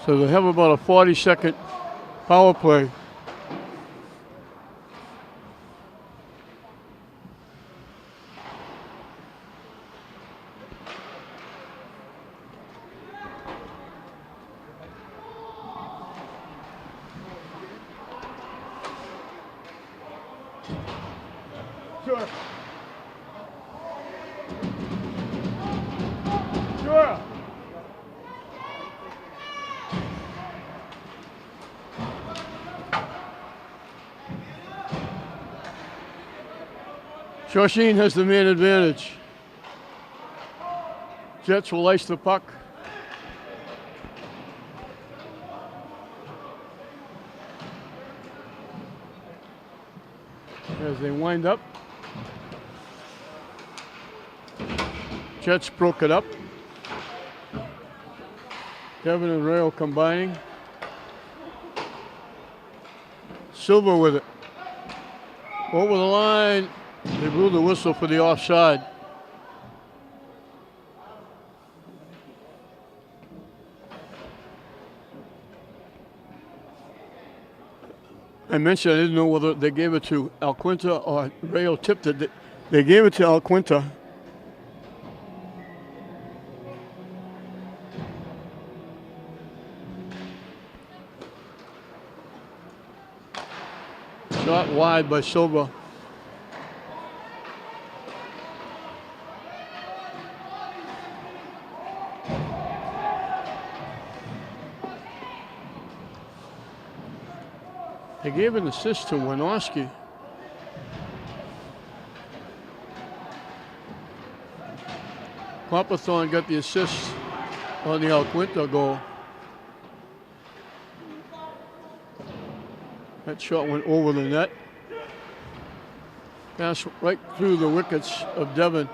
So they have about a 40-second power play. Sure. Sure. Shawsheen has the man advantage. Jets will ice the puck. As they wind up. Jets broke it up. Kevin and Rail combining. Silver with it. Over the line. They blew the whistle for the offside. I mentioned I didn't know whether they gave it to Alquinta or Rayo tipped it. They gave it to Alquinta. Shot wide by Silva. They gave an assist to Winorski. Popathon got the assist on the Alquinta goal. That shot went over the net. Passed right through the wickets of Devon.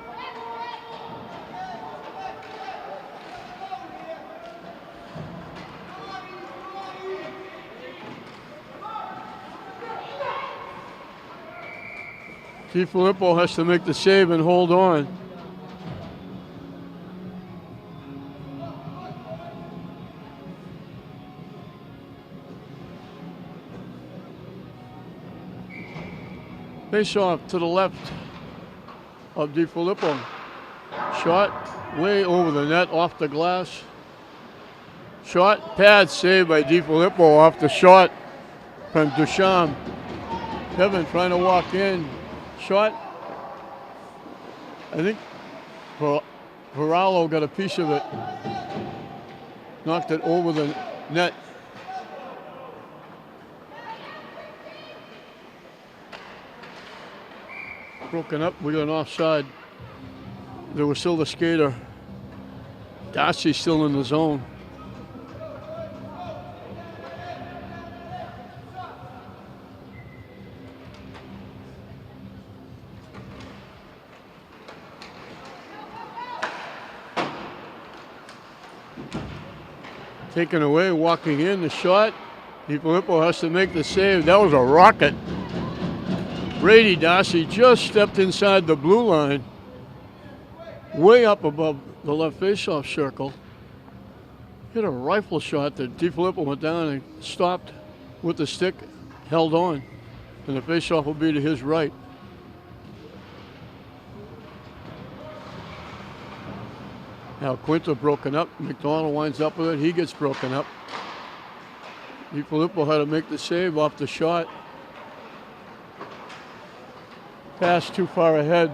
DiFilippo has to make the save and hold on. Face off to the left of DiFilippo. Shot way over the net, off the glass. Shot, pad save by DiFilippo off the shot from Duchamp. Kevin trying to walk in. Shot. I think Varallo got a piece of it. Knocked it over the net. Broken up, we got an offside. There was still the skater. Darcy's still in the zone. Taken away, walking in, the shot. DiFilippo has to make the save. That was a rocket. Brady Darcy just stepped inside the blue line, way up above the left faceoff circle. Hit a rifle shot that DiFilippo went down and stopped with the stick, held on, and the faceoff will be to his right. Now Quinta broken up. McDonald winds up with it. He gets broken up. DiFilippo had to make the save off the shot. Pass too far ahead.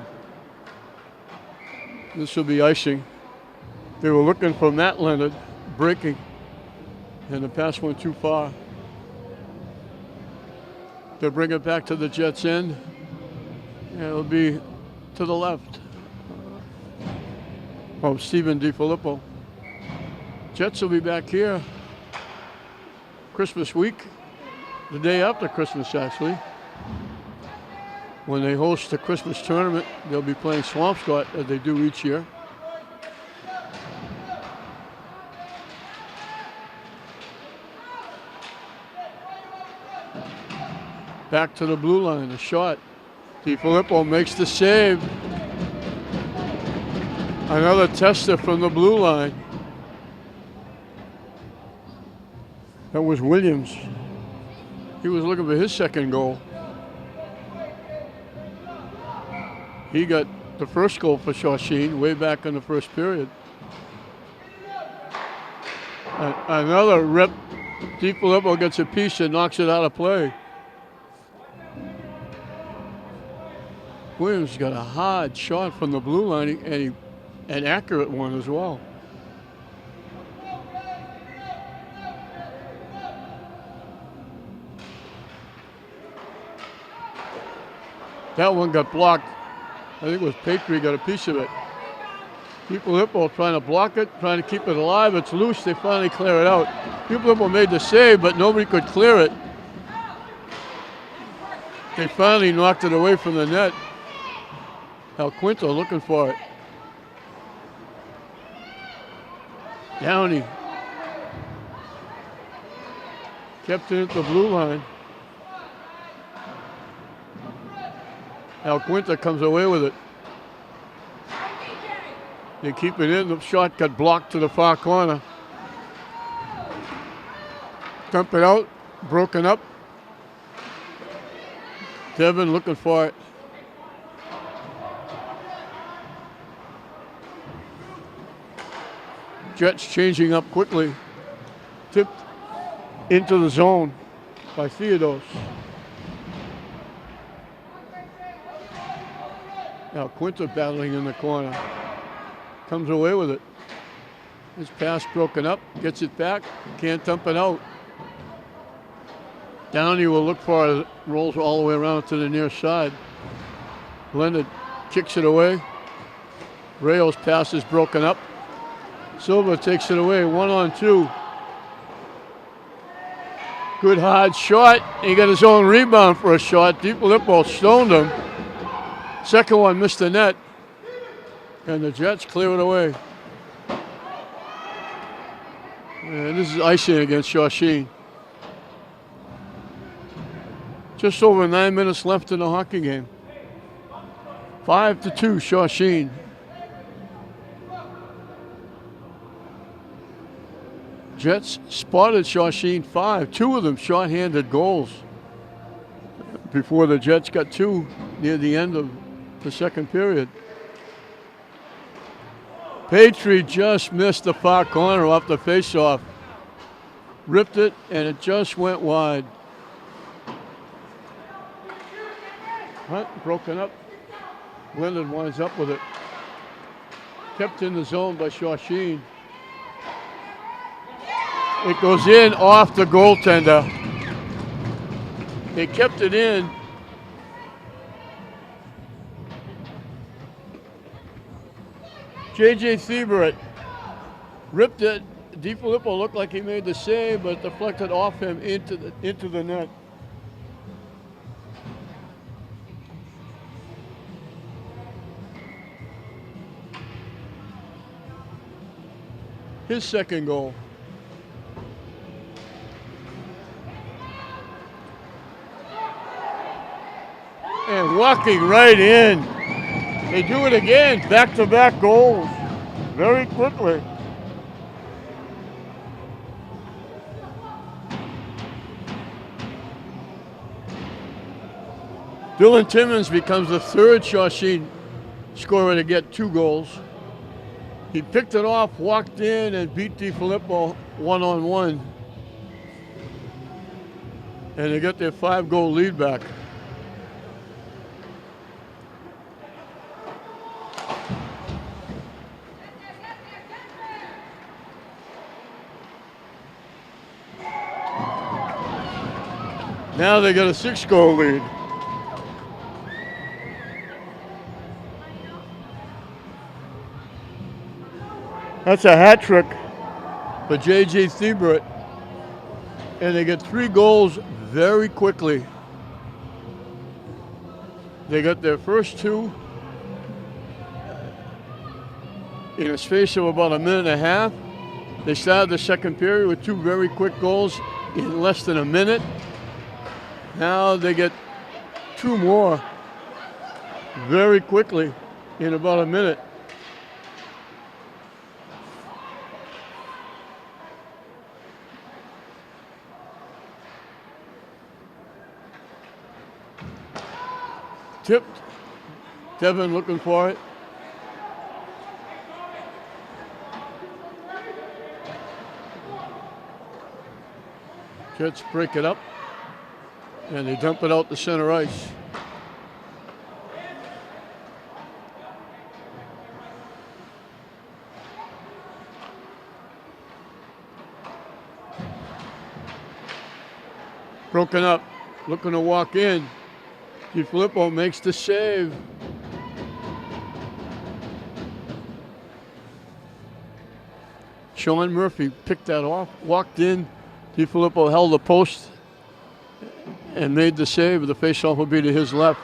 This will be icing. They were looking for Matt Leonard breaking, and the pass went too far. They'll bring it back to the Jets' end. And it'll be to the left of Stephen DiFilippo. Jets will be back here Christmas week, the day after Christmas actually. When they host the Christmas tournament, they'll be playing Swampscott as they do each year. Back to the blue line, a shot. DiFilippo makes the save. Another tester from the blue line. That was Williams. He was looking for his second goal. He got the first goal for Shawsheen way back in the first period. Another rip. DiFilippo gets a piece and knocks it out of play. Williams got a hard shot from the blue line and an accurate one as well. That one got blocked. I think it was Patry got a piece of it. DiFilippo trying to block it, trying to keep it alive. It's loose. They finally clear it out. DiFilippo made the save, but nobody could clear it. They finally knocked it away from the net. Quinto looking for it. Downey kept it at the blue line. Quinto comes away with it. They keep it in. The shot got blocked to the far corner. Dump it out. Broken up. Devin looking for it. Jets changing up quickly. Tipped into the zone by Theodos. Now Quinto battling in the corner. Comes away with it. His pass broken up. Gets it back. Can't dump it out. Downey will look for it. Rolls all the way around to the near side. Leonard kicks it away. Rayo's pass is broken up. Silva takes it away. 1-on-2. Good hard shot. He got his own rebound for a shot. DiFilippo stoned him. Second one missed the net. And the Jets clear it away. And this is icing against Shawsheen. Just over 9 minutes left in the hockey game. 5-2 Shawsheen. Jets spotted Shawsheen 5. Two of them short-handed goals before the Jets got two near the end of the second period. Patry just missed the far corner off the faceoff. Ripped it, and it just went wide. Hunt broken up. Leonard winds up with it. Kept in the zone by Shawsheen. It goes in off the goaltender. They kept it in. J.J. Thieberett ripped it. DiFilippo looked like he made the save, but deflected off him into the net. His second goal. And walking right in. They do it again, back-to-back goals, very quickly. Dylan Timmons becomes the third Shawsheen scorer to get 2 goals. He picked it off, walked in, and beat DiFilippo 1-on-1. And they got their 5-goal lead back. Now they got a 6-goal lead. That's a hat trick for J.J. Thieberett. And they get 3 goals very quickly. They got their first 2 in a space of about a minute and a half. They started the second period with 2 very quick goals in less than a minute. Now they get 2 more very quickly in about a minute. Tipped. Devin looking for it. Jets break it up, and they dump it out to center ice. Broken up, looking to walk in. DiFilippo makes the save. Sean Murphy picked that off, walked in. DiFilippo held the post and made the save. The faceoff will be to his left.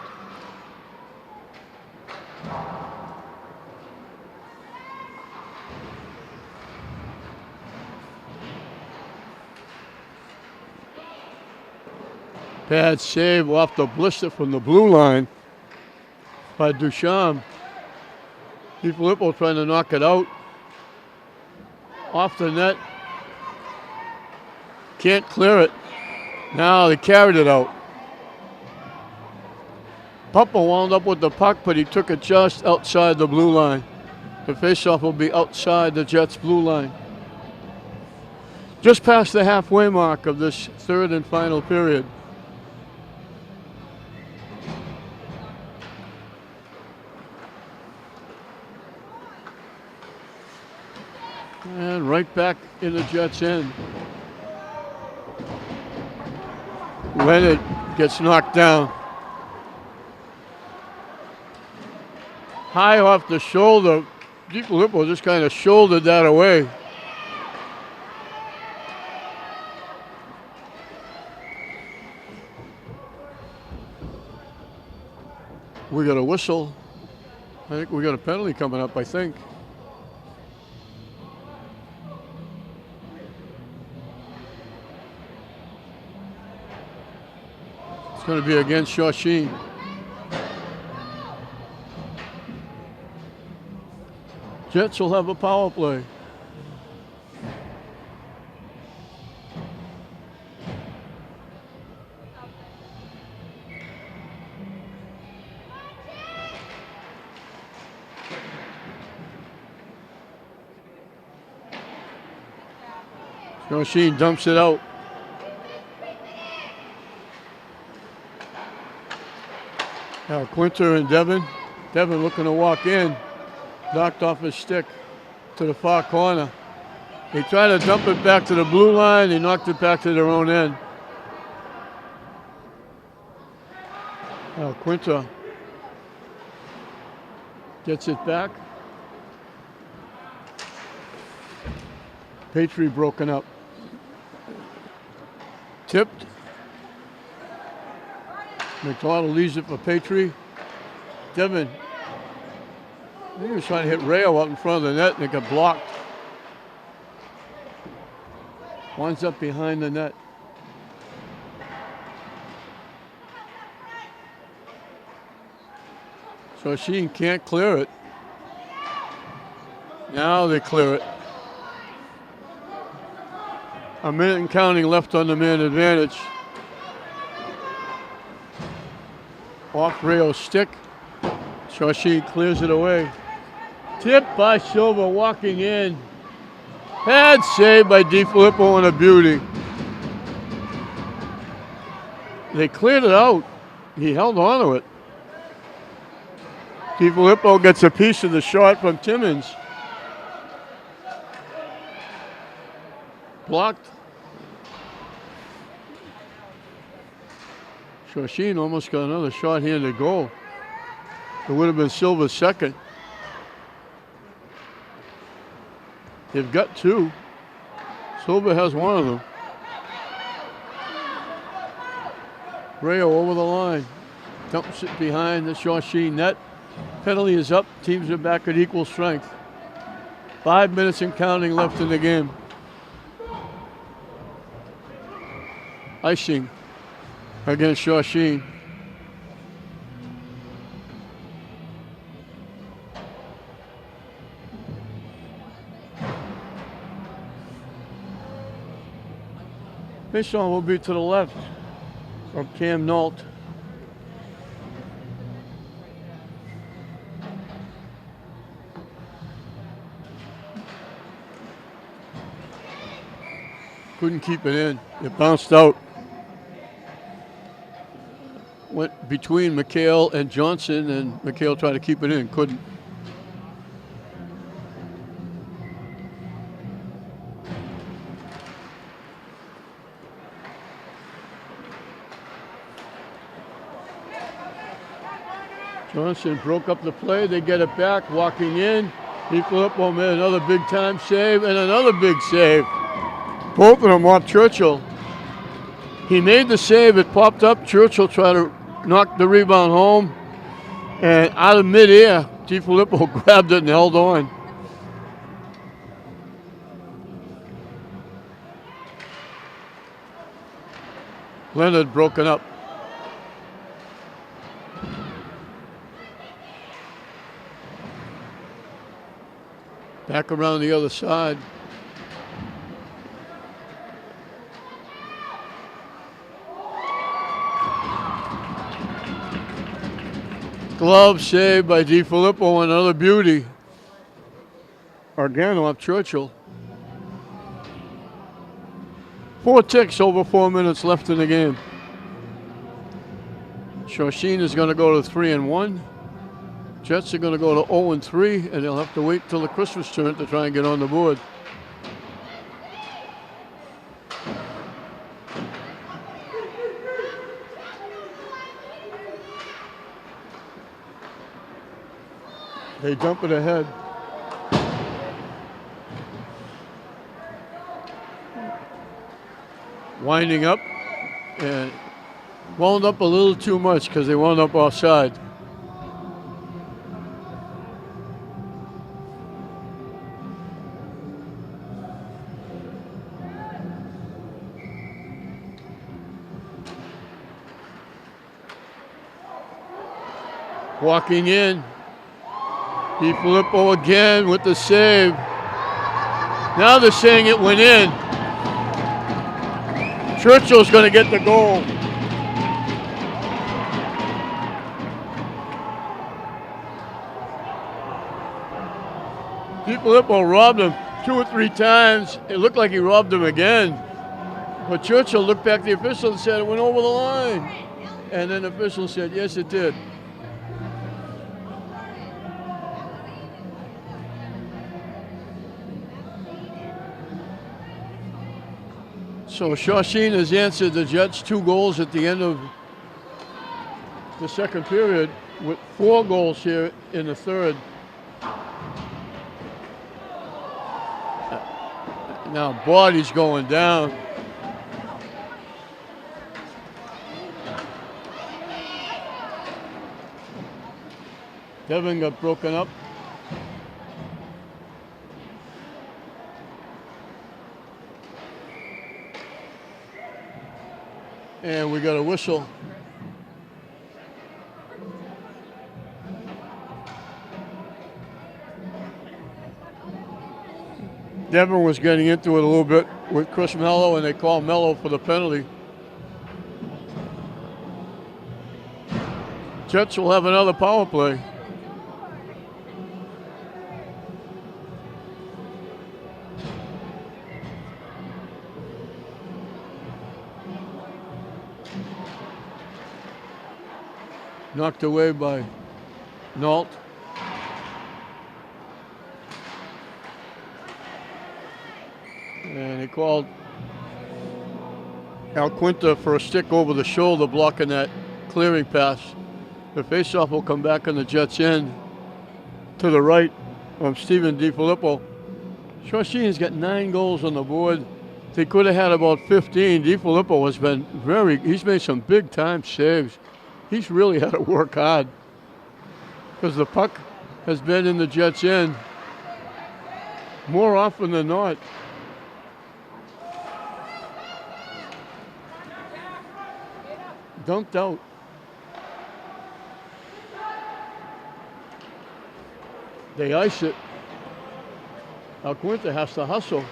Bad save off the blister from the blue line by Duchamp. DiFilippo trying to knock it out. Off the net. Can't clear it. Now they carried it out. Puppa wound up with the puck, but he took it just outside the blue line. The faceoff will be outside the Jets' blue line. Just past the halfway mark of this third and final period. And right back in the Jets' end. Leonard gets knocked down. High off the shoulder. DiFilippo just kind of shouldered that away. We got a whistle. I think we got a penalty coming up, I think. It's going to be against Shawsheen. Jets will have a power play. Shawsheen dumps it out. Now Quinter and Devin. Devin looking to walk in. Knocked off his stick to the far corner. They try to dump it back to the blue line. They knocked it back to their own end. Now Quinter gets it back. Petrie broken up. Tipped. McDonald leaves it for Petrie. Devin. I think he was trying to hit Rayo out in front of the net and it got blocked. Winds up behind the net. Shawsheen can't clear it. Now they clear it. A minute and counting left on the man advantage. Off Rayo's stick. Shawsheen clears it away. Tipped by Silva, walking in. Bad save by DiFilippo and a beauty. They cleared it out. He held on to it. DiFilippo gets a piece of the shot from Timmins. Blocked. Shawsheen almost got another shot here to goal. It would have been Silva's second. They've got two. Silva has one of them. Rayo over the line. Dumps it behind the Shawsheen net. Penalty is up. Teams are back at equal strength. 5 minutes and counting left in the game. Icing against Shawsheen. Faceoff will be to the left of Cam Nault. couldn't keep it in. It bounced out. Went between McHale and Johnson, and McHale tried to keep it in, couldn't. Johnson broke up the play. They get it back, walking in. DiFilippo made another big-time save and another big save. Both of them off Churchill. He made the save. It popped up. Churchill tried to knock the rebound home. And out of midair, DiFilippo grabbed it and held on. Leonard broken up. Back around the other side. Glove saved by DiFilippo, another beauty. Again off Churchill. 4 ticks, over 4 minutes left in the game. Shawsheen is going to go to 3-1. Jets are going to go to 0-3, and they'll have to wait till the Christmas turn to try and get on the board. They dump it ahead. Winding up, and wound up a little too much because they wound up offside. Walking in, DiFilippo again with the save. Now they're saying it went in. Churchill's going to get the goal. DiFilippo robbed him 2 or 3 times. It looked like he robbed him again. But Churchill looked back at the official and said it went over the line. And then the official said, yes, it did. So Shawsheen has answered the Jets 2 goals at the end of the second period with 4 goals here in the third. Now body's going down. Devin got broken up. And we got a whistle. Devin was getting into it a little bit with Chris Mello, and they called Mello for the penalty. Jets will have another power play. Knocked away by Nault. And he called Alquinta for a stick over the shoulder, blocking that clearing pass. The faceoff will come back on the Jets' end to the right of Stephen DiFilippo. Shawsheen's got 9 goals on the board. They could have had about 15. DiFilippo has been he's made some big time saves. He's really had to work hard because the puck has been in the Jets' end more often than not. Dumped out. They ice it. Alquinta has to hustle.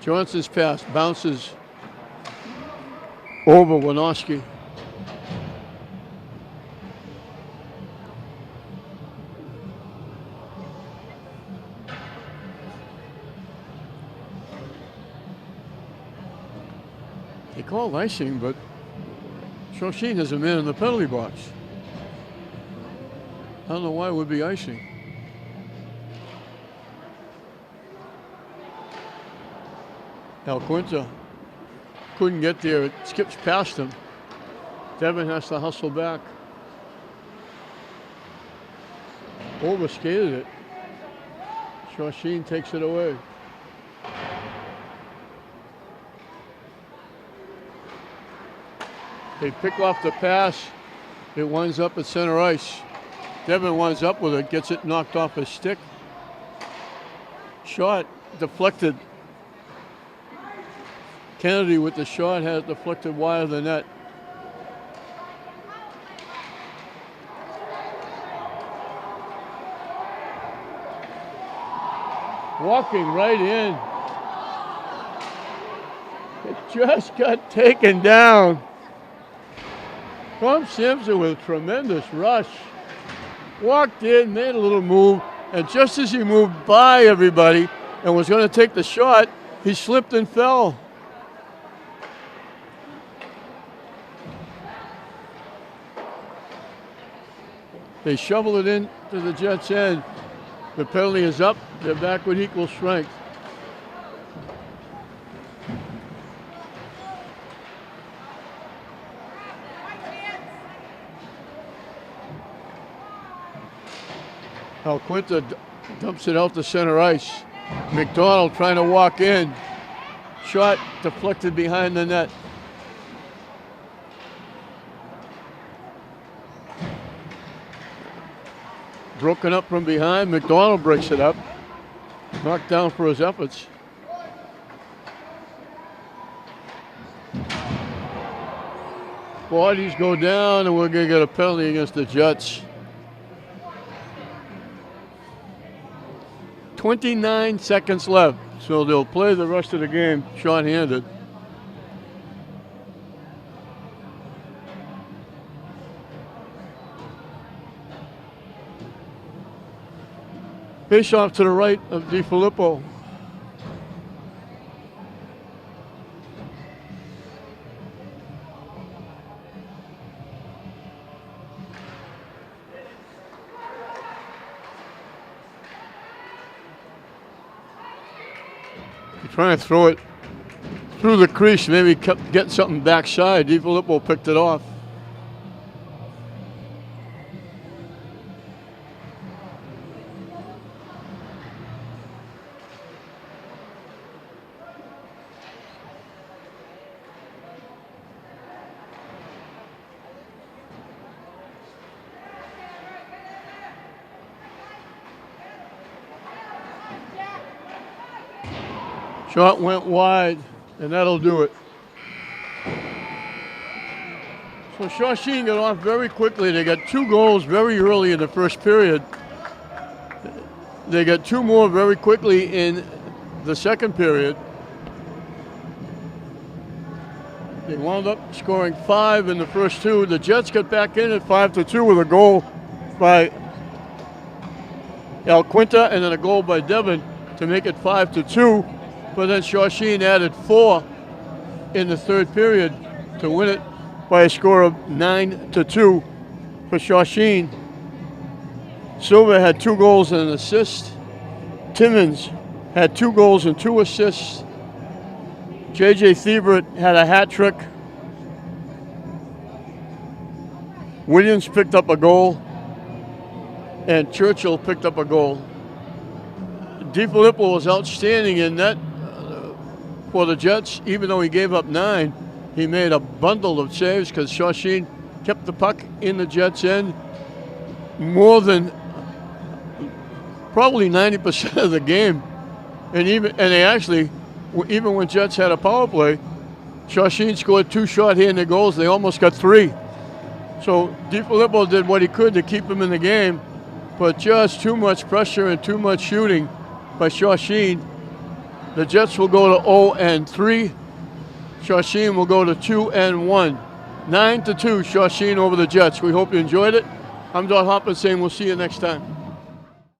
Johnson's pass bounces over Winoski. They called icing, but Shawsheen has a man in the penalty box. I don't know why it would be icing. Alquinta couldn't get there. It skips past him. Devin has to hustle back. Overskated it. Shawsheen takes it away. They pick off the pass. It winds up at center ice. Devin winds up with it, gets it knocked off his stick. Shot deflected. Kennedy with the shot has deflected wide of the net. Walking right in. It just got taken down. Tom Simpson with a tremendous rush. Walked in, made a little move, and just as he moved by everybody and was going to take the shot, he slipped and fell. They shovel it in to the Jets' end. The penalty is up. They're back with equal strength. Alquinta dumps it out to center ice. McDonald trying to walk in. Shot deflected behind the net. Broken up from behind. McDonald breaks it up. Knocked down for his efforts. Bodies go down, and we're going to get a penalty against the Jets. 29 seconds left, so they'll play the rest of the game short-handed. Face off to the right of DiFilippo. Trying to throw it through the crease, maybe get something backside. DiFilippo picked it off. Shot went wide, and that'll do it. So Shawsheen got off very quickly. They got 2 goals very early in the first period. They got 2 more very quickly in the second period. They wound up scoring 5 in the first 2. The Jets got back in at 5-2 with a goal by Alquinta and then a goal by Devin to make it 5-2. But then Shawsheen added 4 in the third period to win it by a score of 9-2 for Shawsheen. Silva had 2 goals and an assist. Timmons had 2 goals and 2 assists. J.J. Thiebert had a hat trick. Williams picked up a goal. And Churchill picked up a goal. DiFilippo was outstanding in net for the Jets. Even though he gave up 9, he made a bundle of saves because Shawsheen kept the puck in the Jets' end more than probably 90% of the game. And they actually, even when Jets had a power play, Shawsheen scored 2 short-handed goals. They almost got 3. So DiFilippo did what he could to keep him in the game, but just too much pressure and too much shooting by Shawsheen. The Jets will go to 0-3. Shawsheen will go to 2-1. 9-2 Shawsheen over the Jets. We hope you enjoyed it. I'm Don Hopper saying we'll see you next time.